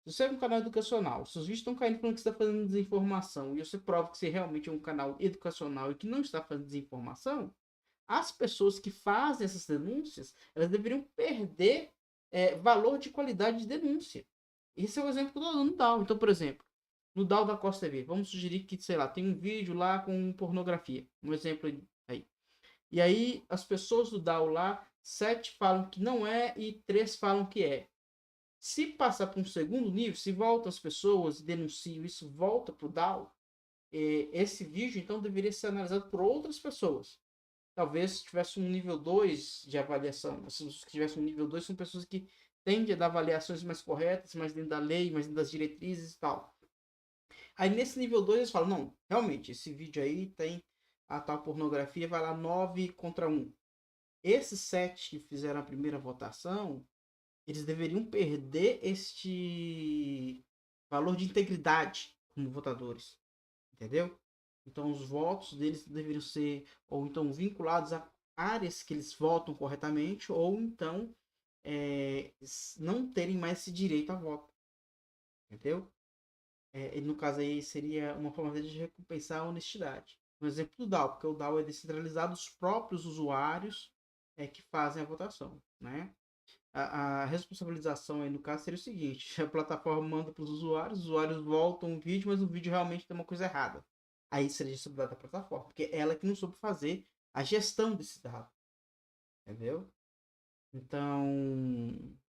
Se você é um canal educacional, se os vídeos estão caindo falando que você está fazendo desinformação, e você prova que você realmente é um canal educacional e que não está fazendo desinformação, as pessoas que fazem essas denúncias, elas deveriam perder valor de qualidade de denúncia. Esse é o exemplo que eu estou dando no DAO. Então, por exemplo, no DAO da Costa TV, vamos sugerir que, sei lá, tem um vídeo lá com pornografia. Um exemplo aí. E aí, as pessoas do DAO lá, 7 falam que não é e 3 falam que é. Se passar para um segundo nível, se voltam as pessoas e denunciam isso, volta para o DAO, esse vídeo então deveria ser analisado por outras pessoas. Talvez se tivesse um nível 2 de avaliação. As pessoas que tivessem um nível 2 são pessoas que tendem a dar avaliações mais corretas, mais dentro da lei, mais dentro das diretrizes e tal. Aí nesse nível 2 eles falam, não, realmente, esse vídeo aí tem a tal pornografia, vai lá 9 contra 1. Esses 7 que fizeram a primeira votação, eles deveriam perder este valor de integridade como votadores, entendeu? Então os votos deles deveriam ser ou então vinculados a áreas que eles votam corretamente ou então não terem mais esse direito a voto, entendeu? E no caso aí seria uma forma de recompensar a honestidade. Um exemplo do DAO, porque o DAO é descentralizado, os próprios usuários que fazem a votação, né? A responsabilização aí no caso seria o seguinte: a plataforma manda para os usuários voltam o vídeo, mas o vídeo realmente tem uma coisa errada. Aí seria a responsabilidade da plataforma, porque ela que não soube fazer a gestão desse dado. Entendeu? Então,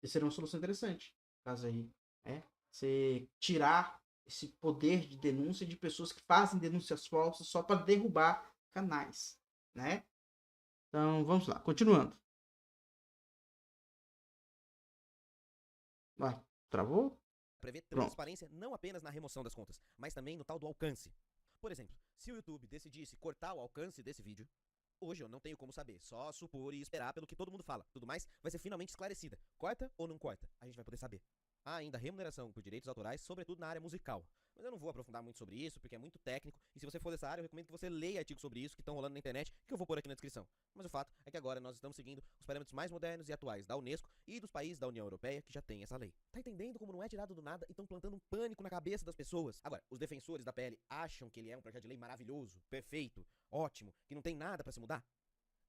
isso seria uma solução interessante. No caso aí, você tirar esse poder de denúncia de pessoas que fazem denúncias falsas só para derrubar canais, né? Então, vamos lá, continuando. Vai, travou? Prevê Pronto. transparência não apenas na remoção das contas, mas também no tal do alcance. Por exemplo, se o YouTube decidisse cortar o alcance desse vídeo, hoje eu não tenho como saber, só supor e esperar pelo que todo mundo fala. Tudo mais vai ser finalmente esclarecida. Corta ou não corta? A gente vai poder saber. Há ainda remuneração por direitos autorais, sobretudo na área musical. Mas eu não vou aprofundar muito sobre isso, porque é muito técnico, e se você for dessa área, eu recomendo que você leia artigos sobre isso que estão rolando na internet, que eu vou pôr aqui na descrição. Mas o fato é que agora nós estamos seguindo os parâmetros mais modernos e atuais da Unesco e dos países da União Europeia que já têm essa lei. Tá entendendo como não é tirado do nada e estão plantando um pânico na cabeça das pessoas? Agora, os defensores da PL acham que ele é um projeto de lei maravilhoso, perfeito, ótimo, que não tem nada para se mudar?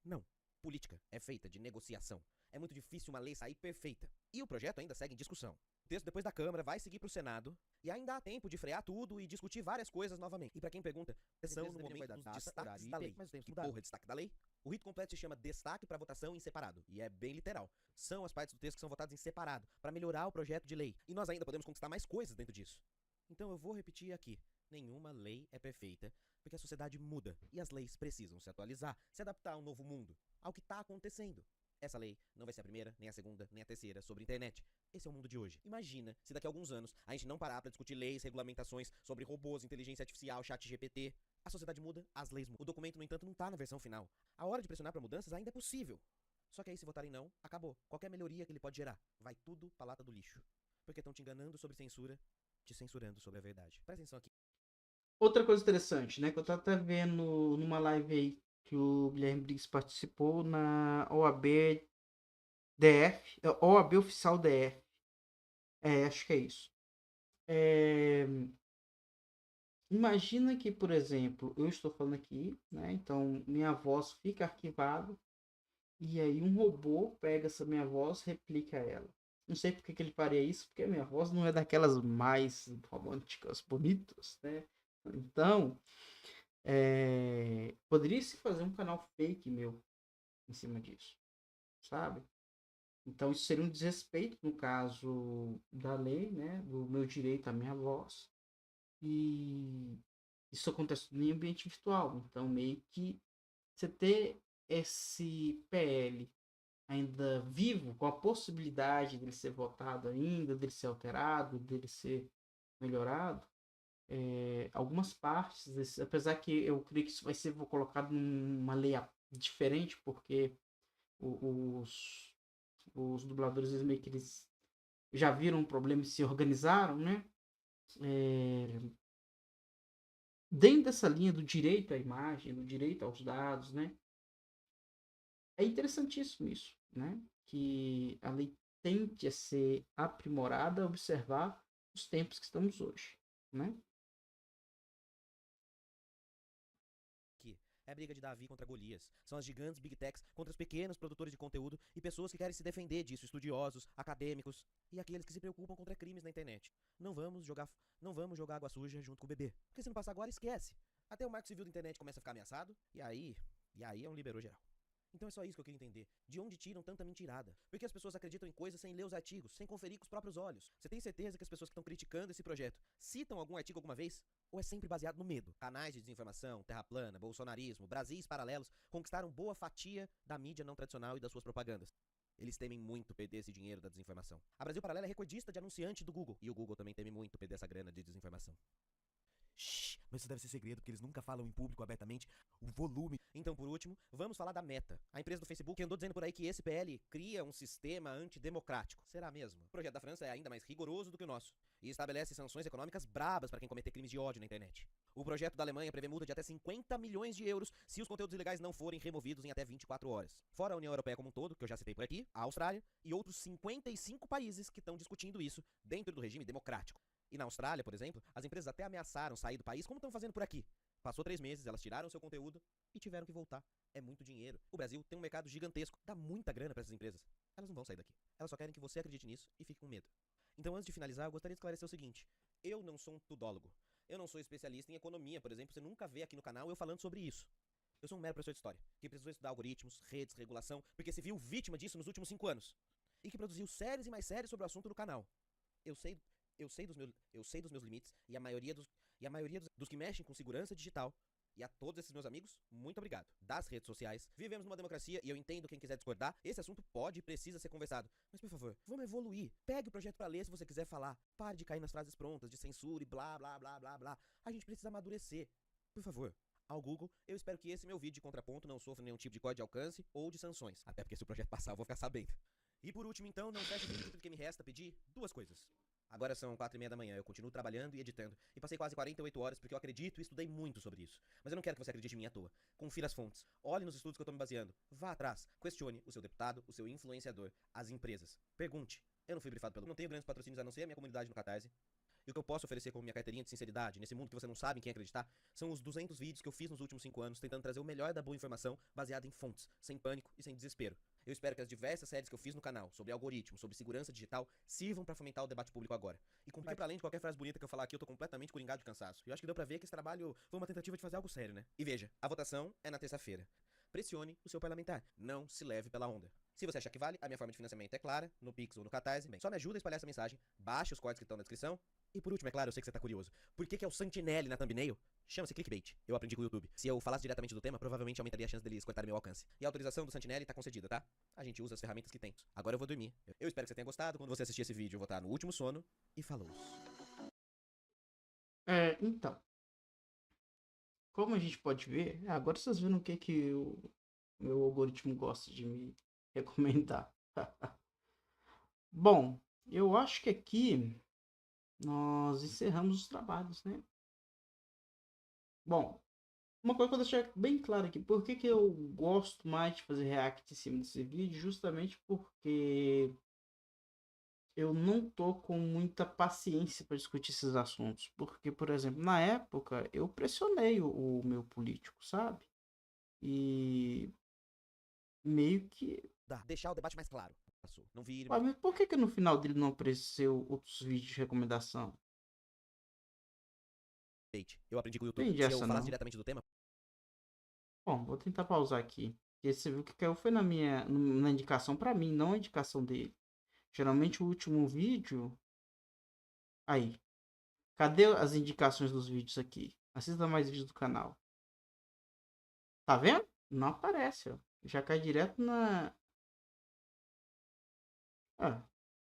Não. Política é feita de negociação. É muito difícil uma lei sair perfeita. E o projeto ainda segue em discussão. O texto depois da Câmara vai seguir pro Senado e ainda há tempo de frear tudo e discutir várias coisas novamente. E pra quem pergunta, são no momento dos destaques da lei. Mas que porra, destaque da lei? O rito completo se chama destaque para votação em separado. E é bem literal. São as partes do texto que são votadas em separado para melhorar o projeto de lei. E nós ainda podemos conquistar mais coisas dentro disso. Então eu vou repetir aqui. Nenhuma lei é perfeita, porque a sociedade muda e as leis precisam se atualizar, se adaptar ao novo mundo, ao que está acontecendo. Essa lei não vai ser a primeira, nem a segunda, nem a terceira sobre internet. Esse é o mundo de hoje. Imagina se daqui a alguns anos a gente não parar para discutir leis, regulamentações sobre robôs, inteligência artificial, chat GPT. A sociedade muda, as leis mudam. O documento, no entanto, não tá na versão final. A hora de pressionar para mudanças ainda é possível. Só que aí se votarem não, acabou. Qualquer melhoria que ele pode gerar, vai tudo pra lata do lixo. Porque estão te enganando sobre censura, te censurando sobre a verdade. Presta atenção aqui. Outra coisa interessante, né? Que eu tô até vendo numa live aí que o Guilherme Briggs participou na OAB DF, OAB Oficial DF. Acho que é isso. Imagina que, por exemplo, eu estou falando aqui, né? Então minha voz fica arquivada e aí um robô pega essa minha voz, replica ela. Não sei porque que ele faria isso, porque a minha voz não é daquelas mais românticas, bonitas, né? Então, poderia-se fazer um canal fake meu em cima disso, sabe? Então isso seria um desrespeito no caso da lei, né? Do meu direito à minha voz. E isso acontece no ambiente virtual. Então meio que você ter esse PL ainda vivo, com a possibilidade dele ser votado ainda, dele ser alterado, dele ser melhorado, algumas partes, apesar que eu creio que isso vai ser colocado numa lei diferente, porque os dubladores meio que eles já viram o problema e se organizaram, né? Dentro dessa linha do direito à imagem, do direito aos dados, né? é interessantíssimo isso, né? Que a lei tende a ser aprimorada, a observar os tempos que estamos hoje, né? É a briga de Davi contra Golias. São as gigantes Big Techs contra os pequenos produtores de conteúdo e pessoas que querem se defender disso, estudiosos, acadêmicos e aqueles que se preocupam contra crimes na internet. Não vamos jogar água suja junto com o bebê. Porque se não passar agora, esquece. Até o marco civil da internet começa a ficar ameaçado e aí é um liberou geral. Então é só isso que eu queria entender. De onde tiram tanta mentirada? Porque as pessoas acreditam em coisas sem ler os artigos, sem conferir com os próprios olhos. Você tem certeza que as pessoas que estão criticando esse projeto citam algum artigo alguma vez? Ou é sempre baseado no medo? Canais de desinformação, terra plana, bolsonarismo, Brasis paralelos conquistaram boa fatia da mídia não tradicional e das suas propagandas. Eles temem muito perder esse dinheiro da desinformação. A Brasil Paralelo é recordista de anunciante do Google. E o Google também teme muito perder essa grana de desinformação. Shhh, mas isso deve ser segredo, porque eles nunca falam em público abertamente o volume. Então, por último, vamos falar da Meta, a empresa do Facebook que andou dizendo por aí que esse PL cria um sistema antidemocrático. Será mesmo? O projeto da França é ainda mais rigoroso do que o nosso e estabelece sanções econômicas brabas para quem cometer crimes de ódio na internet. O projeto da Alemanha prevê multa de até 50 milhões de euros se os conteúdos ilegais não forem removidos em até 24 horas. Fora a União Europeia como um todo, que eu já citei por aqui, a Austrália e outros 55 países que estão discutindo isso dentro do regime democrático. E na Austrália, por exemplo, as empresas até ameaçaram sair do país, como estão fazendo por aqui. Passou 3 meses, elas tiraram seu conteúdo e tiveram que voltar. É muito dinheiro. O Brasil tem um mercado gigantesco, dá muita grana para essas empresas. Elas não vão sair daqui. Elas só querem que você acredite nisso e fique com medo. Então, antes de finalizar, eu gostaria de esclarecer o seguinte. Eu não sou um tudólogo. Eu não sou especialista em economia, por exemplo. Você nunca vê aqui no canal eu falando sobre isso. Eu sou um mero professor de história, que precisou estudar algoritmos, redes, regulação, porque se viu vítima disso nos últimos 5 anos. E que produziu séries e mais séries sobre o assunto no canal. Eu sei dos meus limites e a maioria dos que mexem com segurança digital. E a todos esses meus amigos, muito obrigado. Das redes sociais, vivemos numa democracia e eu entendo quem quiser discordar. Esse assunto pode e precisa ser conversado. Mas por favor, vamos evoluir. Pegue o projeto pra ler se você quiser falar. Pare de cair nas frases prontas, de censura e blá blá blá blá blá. A gente precisa amadurecer. Por favor. Ao Google, eu espero que esse meu vídeo de contraponto não sofra nenhum tipo de código de alcance ou de sanções. Até porque se o projeto passar eu vou ficar sabendo. E por último então, não feche o vídeo porque me resta pedir 2 coisas. Agora são 4h30 da manhã, eu continuo trabalhando e editando. E passei quase 48 horas porque eu acredito e estudei muito sobre isso. Mas eu não quero que você acredite em mim à toa. Confira as fontes. Olhe nos estudos que eu tô me baseando. Vá atrás. Questione o seu deputado, o seu influenciador, as empresas. Pergunte. Eu não fui brifado pelo... Não tenho grandes patrocínios a não ser a minha comunidade no Catarse. E o que eu posso oferecer como minha carteirinha de sinceridade, nesse mundo que você não sabe em quem acreditar, são os 200 vídeos que eu fiz nos últimos 5 anos, tentando trazer o melhor da boa informação, baseada em fontes, sem pânico e sem desespero. Eu espero que as diversas séries que eu fiz no canal, sobre algoritmos, sobre segurança digital, sirvam pra fomentar o debate público agora. E porque pra além de qualquer frase bonita que eu falar aqui, eu tô completamente coringado de cansaço. E eu acho que deu pra ver que esse trabalho foi uma tentativa de fazer algo sério, né? E veja, a votação é na terça-feira. Pressione o seu parlamentar. Não se leve pela onda. Se você achar que vale, a minha forma de financiamento é clara, no Pix ou no Catarse. Bem, só me ajuda a espalhar essa mensagem, baixe os cortes que estão na descrição. E por último, é claro, eu sei que você tá curioso. Por que é o Santinelli na thumbnail? Chama-se clickbait. Eu aprendi com o YouTube. Se eu falasse diretamente do tema, provavelmente aumentaria a chance deles cortarem meu alcance. E a autorização do Santinelli tá concedida, tá? A gente usa as ferramentas que tem. Agora eu vou dormir. Eu espero que você tenha gostado. Quando você assistir esse vídeo, eu vou estar no último sono. E falou. Então. Como a gente pode ver, agora vocês viram o que o meu algoritmo gosta de me recomendar. Bom, eu acho que aqui nós encerramos os trabalhos, né? Bom, uma coisa que eu vou deixar bem claro aqui, por que eu gosto mais de fazer react em cima desse vídeo? Justamente porque eu não tô com muita paciência para discutir esses assuntos. Porque, por exemplo, na época eu pressionei o meu político, sabe? E meio que... Deixar o debate mais claro. Não vire... Mas por que no final dele não apareceu outros vídeos de recomendação? Eu aprendi com o YouTube. Entendi Se eu essa falasse não. diretamente do tema... Bom, vou tentar pausar aqui. Porque você viu que caiu foi na indicação pra mim, não a indicação dele. Geralmente o último vídeo... Aí. Cadê as indicações dos vídeos aqui? Assista mais vídeos do canal. Tá vendo? Não aparece, ó. Já cai direto na...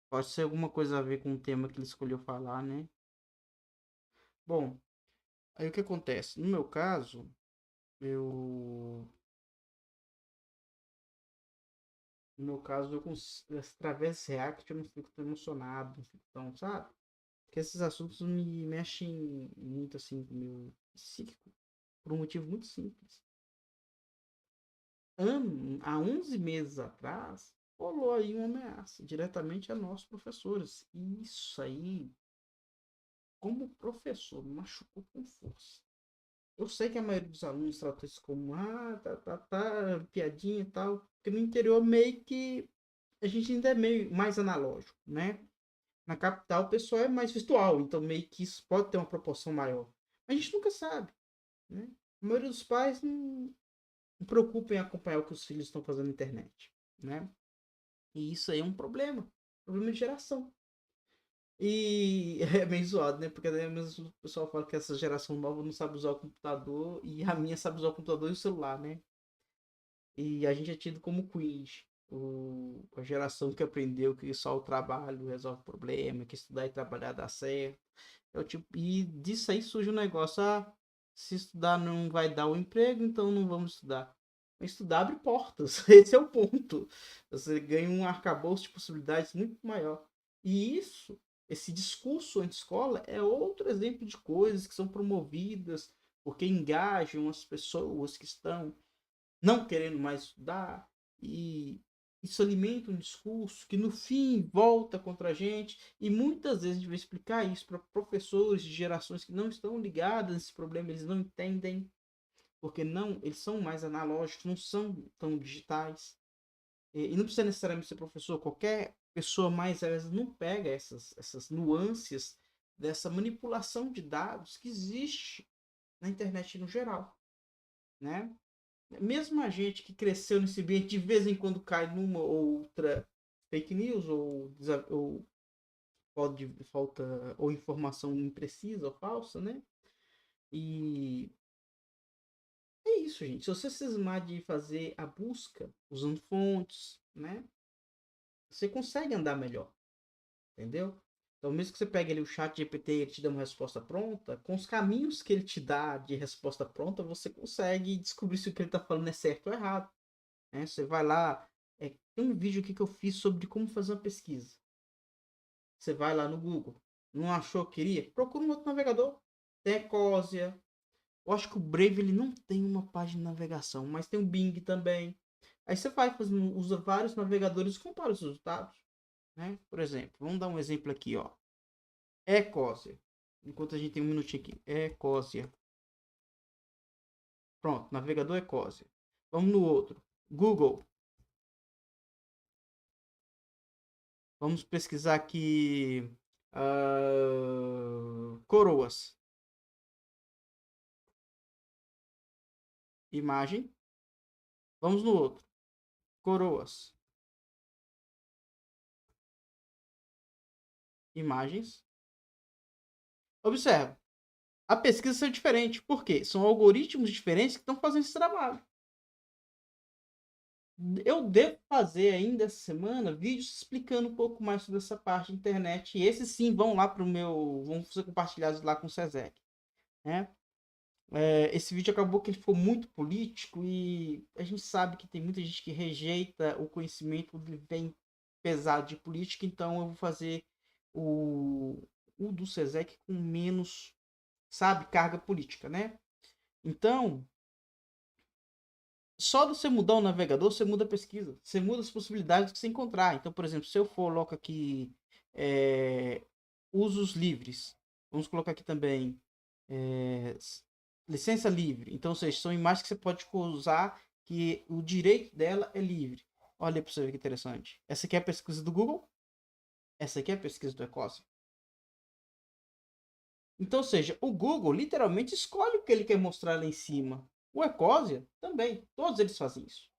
pode ser alguma coisa a ver com o tema que ele escolheu falar, né? Bom, aí o que acontece? No meu caso, através desse React, eu não fico tão emocionado, não fico tão, sabe? Porque esses assuntos me mexem muito, assim, com o meu psíquico, por um motivo muito simples. há 11 meses atrás, rolou aí uma ameaça diretamente a nós professores. E isso aí, como professor, me machucou com força. Eu sei que a maioria dos alunos trata isso como, piadinha e tal, porque no interior meio que a gente ainda é meio mais analógico, né? Na capital o pessoal é mais virtual, então meio que isso pode ter uma proporção maior. A gente nunca sabe, né? A maioria dos pais não preocupam em acompanhar o que os filhos estão fazendo na internet, né? E isso aí é um problema de geração. E é meio zoado, né? Porque daí mesmo o pessoal fala que essa geração nova não sabe usar o computador e a minha sabe usar o computador e o celular, né? E a gente é tido como cringe. A geração que aprendeu que só o trabalho resolve o problema, que estudar e trabalhar dá certo. E disso aí surge um negócio, se estudar não vai dar o emprego, então não vamos estudar. Mas estudar abre portas, esse é o ponto. Você ganha um arcabouço de possibilidades muito maior. E esse discurso anti-escola é outro exemplo de coisas que são promovidas porque engajam as pessoas que estão não querendo mais estudar, e isso alimenta um discurso que no fim volta contra a gente, e muitas vezes a gente vai explicar isso para professores de gerações que não estão ligadas nesse problema, eles não entendem, porque não, eles são mais analógicos, não são tão digitais, e não precisa necessariamente ser professor, qualquer pessoa mais às vezes não pega essas nuances dessa manipulação de dados que existe na internet no geral, né? Mesmo a gente que cresceu nesse ambiente, de vez em quando cai numa ou outra fake news ou falta ou informação imprecisa ou falsa, né? E é isso, gente. Se você cismar de fazer a busca usando fontes, né? Você consegue andar melhor, entendeu? Então, mesmo que você pegue ali o chat GPT e ele te dê uma resposta pronta, com os caminhos que ele te dá de resposta pronta, você consegue descobrir se o que ele está falando é certo ou errado. Né? Você vai lá, tem um vídeo aqui que eu fiz sobre como fazer uma pesquisa. Você vai lá no Google, não achou que queria? Procura um outro navegador. Tem Ecosia. Eu acho que o Brave ele não tem uma página de navegação, mas tem o Bing também. Aí você vai usa vários navegadores e compara os resultados. Né? Por exemplo, vamos dar um exemplo aqui, ó. Ecosia. Enquanto a gente tem um minutinho aqui. Ecosia. Pronto, navegador Ecosia. Vamos no outro. Google. Vamos pesquisar aqui. Coroas. Imagem. Vamos no outro. Coroas. Imagens. Observe. A pesquisa é diferente. Por quê? São algoritmos diferentes que estão fazendo esse trabalho. Eu devo fazer ainda essa semana vídeos explicando um pouco mais sobre essa parte de internet. E esses sim vão lá para o meu. Vão ser compartilhados lá com o Cezek. Né? Esse vídeo acabou que ele ficou muito político e a gente sabe que tem muita gente que rejeita o conhecimento vem pesado de política, então eu vou fazer o do Cezek com menos, sabe, carga política, né? Então, só de você mudar o navegador, você muda a pesquisa, você muda as possibilidades que você encontrar. Então, por exemplo, se eu coloco aqui usos livres, vamos colocar aqui também licença livre. Então, ou seja, são imagens que você pode usar que o direito dela é livre. Olha para você ver que interessante. Essa aqui é a pesquisa do Google. Essa aqui é a pesquisa do Ecosia. Então, ou seja, o Google literalmente escolhe o que ele quer mostrar lá em cima. O Ecosia também. Todos eles fazem isso.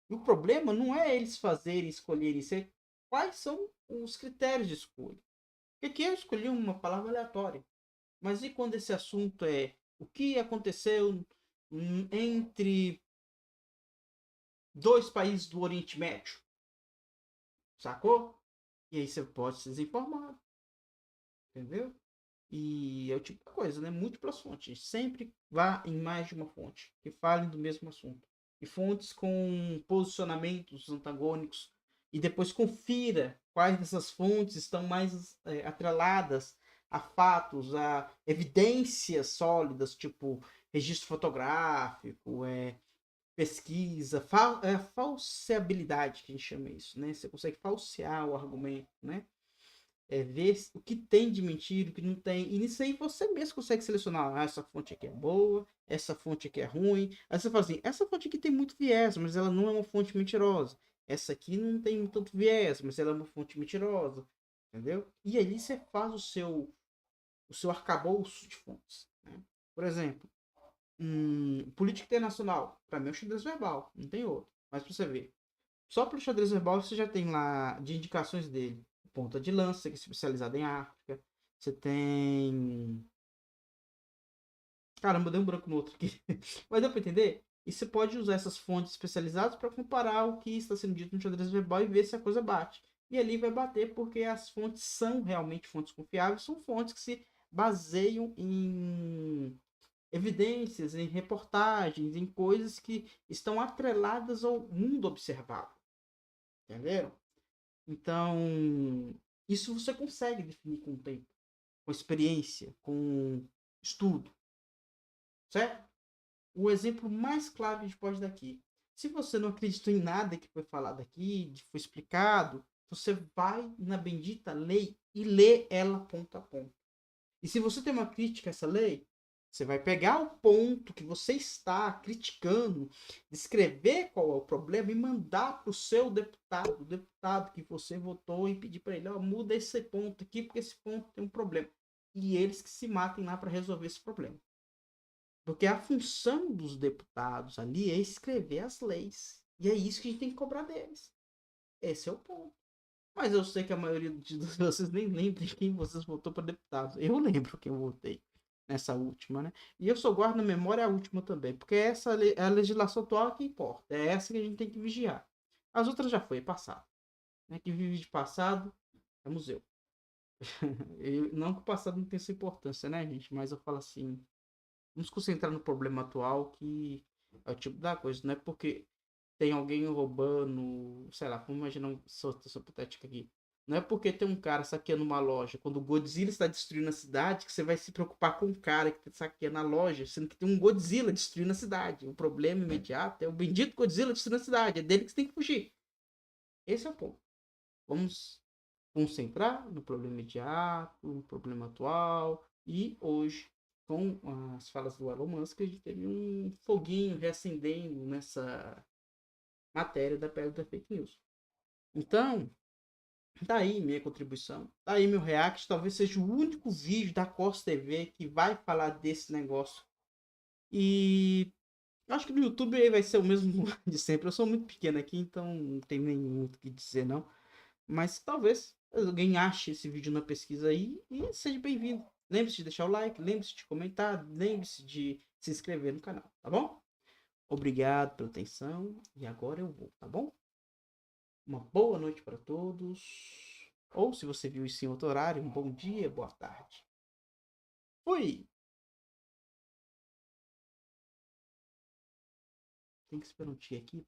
E o problema não é eles fazerem, escolherem, é quais são os critérios de escolha. Porque aqui eu escolhi uma palavra aleatória. Mas e quando esse assunto é o que aconteceu entre dois países do Oriente Médio? Sacou? E aí você pode se desinformar. Entendeu? E é o tipo de coisa, né? Múltiplas fontes. Sempre vá em mais de uma fonte que falem do mesmo assunto. E fontes com posicionamentos antagônicos. E depois confira quais dessas fontes estão mais atreladas a fatos, a evidências sólidas, tipo registro fotográfico, pesquisa, falseabilidade, que a gente chama isso, né? Você consegue falsear o argumento, né? Ver o que tem de mentira, o que não tem. E nisso aí você mesmo consegue selecionar. Ah, essa fonte aqui é boa, essa fonte aqui é ruim. Aí você fala assim, essa fonte aqui tem muito viés, mas ela não é uma fonte mentirosa. Essa aqui não tem tanto viés, mas ela é uma fonte mentirosa. Entendeu? E aí você faz o seu arcabouço de fontes. Né? Por exemplo, política internacional. Para mim é o xadrez verbal, não tem outro. Mas para você ver, só pelo xadrez verbal você já tem lá de indicações dele. Ponta de lança, que é especializado em África. Você tem. Caramba, deu um branco no outro aqui. Mas deu para entender? E você pode usar essas fontes especializadas para comparar o que está sendo dito no xadrez verbal e ver se a coisa bate. E ali vai bater porque as fontes são realmente fontes confiáveis, são fontes que se baseiam em evidências, em reportagens, em coisas que estão atreladas ao mundo observado. Entenderam? Então, isso você consegue definir com o tempo, com experiência, com estudo, certo? O exemplo mais claro que a gente pode dar aqui. Se você não acreditou em nada que foi falado aqui, que foi explicado, você vai na bendita lei e lê ela ponto a ponto. E se você tem uma crítica a essa lei, você vai pegar o ponto que você está criticando, descrever qual é o problema e mandar para o seu deputado, o deputado que você votou, e pedir para ele, ó, muda esse ponto aqui, porque esse ponto tem um problema. E eles que se matem lá para resolver esse problema. Porque a função dos deputados ali é escrever as leis. E é isso que a gente tem que cobrar deles. Esse é o ponto. Mas eu sei que a maioria de vocês nem lembra quem vocês votou para deputado. Eu lembro quem eu votei nessa última, né? E eu só guardo na memória a última também, porque essa é a legislação atual que importa. É essa que a gente tem que vigiar. As outras já foi, é passado. Né? Que vive de passado é museu. Não que o passado não tenha sua importância, né, gente? Mas eu falo assim, vamos concentrar no problema atual, que é o tipo da coisa. Não é porque tem alguém roubando, sei lá, vamos imaginar uma situação hipotética aqui. Não é porque tem um cara saqueando uma loja, quando o Godzilla está destruindo a cidade, que você vai se preocupar com o cara que está saqueando a loja, sendo que tem um Godzilla destruindo a cidade. O problema imediato é o bendito Godzilla destruindo a cidade, é dele que você tem que fugir. Esse é o ponto. Vamos concentrar no problema imediato, no problema atual, e hoje, com as falas do Elon Musk, a gente teve um foguinho reacendendo nessa matéria da pele da fake news. Então, tá aí minha contribuição, tá aí meu react. Talvez seja o único vídeo da Cos TV que vai falar desse negócio. E acho que no YouTube aí vai ser o mesmo de sempre. Eu sou muito pequeno aqui, então não tem nem muito o que dizer, não. Mas talvez alguém ache esse vídeo na pesquisa aí e seja bem-vindo. Lembre-se de deixar o like, lembre-se de comentar, lembre-se de se inscrever no canal, tá bom? Obrigado pela atenção e agora eu vou, tá bom? Uma boa noite para todos. Ou se você viu isso em outro horário, um bom dia, boa tarde. Fui! Tem que esperar um dia aqui.